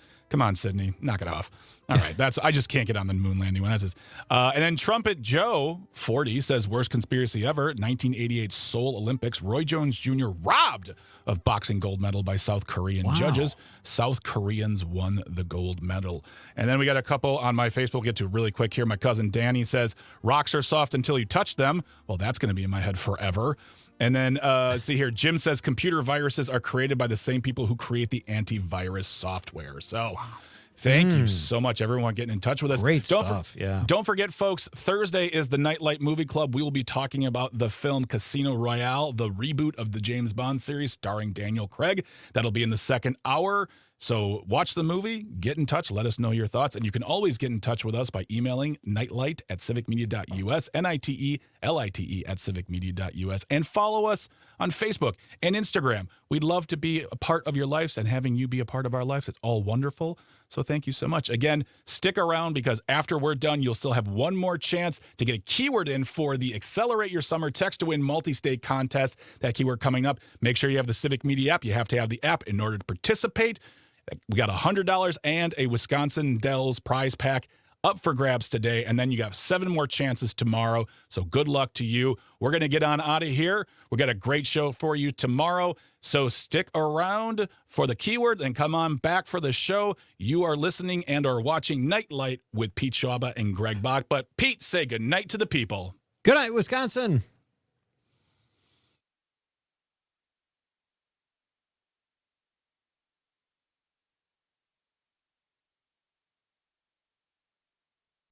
Sydney, knock it off. All right, I just can't get on the moon landing one. That's just, and then Trumpet Joe 40 says worst conspiracy ever. 1988 Seoul Olympics. Roy Jones Jr. robbed of boxing gold medal by South Korean judges. South Koreans won the gold medal. And then we got a couple on my Facebook. We'll get to really quick here. My cousin Danny says rocks are soft until you touch them. Well, that's going to be in my head forever. And then let's see here. Jim says computer viruses are created by the same people who create the antivirus software. So thank you so much, everyone, getting in touch with us. Great stuff, yeah. Don't forget, folks, Thursday is the Nightlight Movie Club. We will be talking about the film Casino Royale, the reboot of the James Bond series starring Daniel Craig. That'll be in the second hour. So watch the movie, get in touch, let us know your thoughts. And you can always get in touch with us by emailing nightlight@civicmedia.us, NITELITE @civicmedia.us, and follow us on Facebook and Instagram. We'd love to be a part of your lives, and having you be a part of our lives, it's all wonderful. So thank you so much. Again, stick around because after we're done, you'll still have one more chance to get a keyword in for the Accelerate Your Summer Text to Win multi-state contest. That keyword coming up. Make sure you have the Civic Media app. You have to have the app in order to participate. We got $100 and a Wisconsin Dells prize pack up for grabs today, and then you got 7 more chances tomorrow. So good luck to you. We're going to get on out of here. We got a great show for you tomorrow. So stick around for the keyword and come on back for the show. You are listening and are watching Nightlight with Pete Schwaba and Greg Bach. But Pete, say good night to the people. Good night, Wisconsin.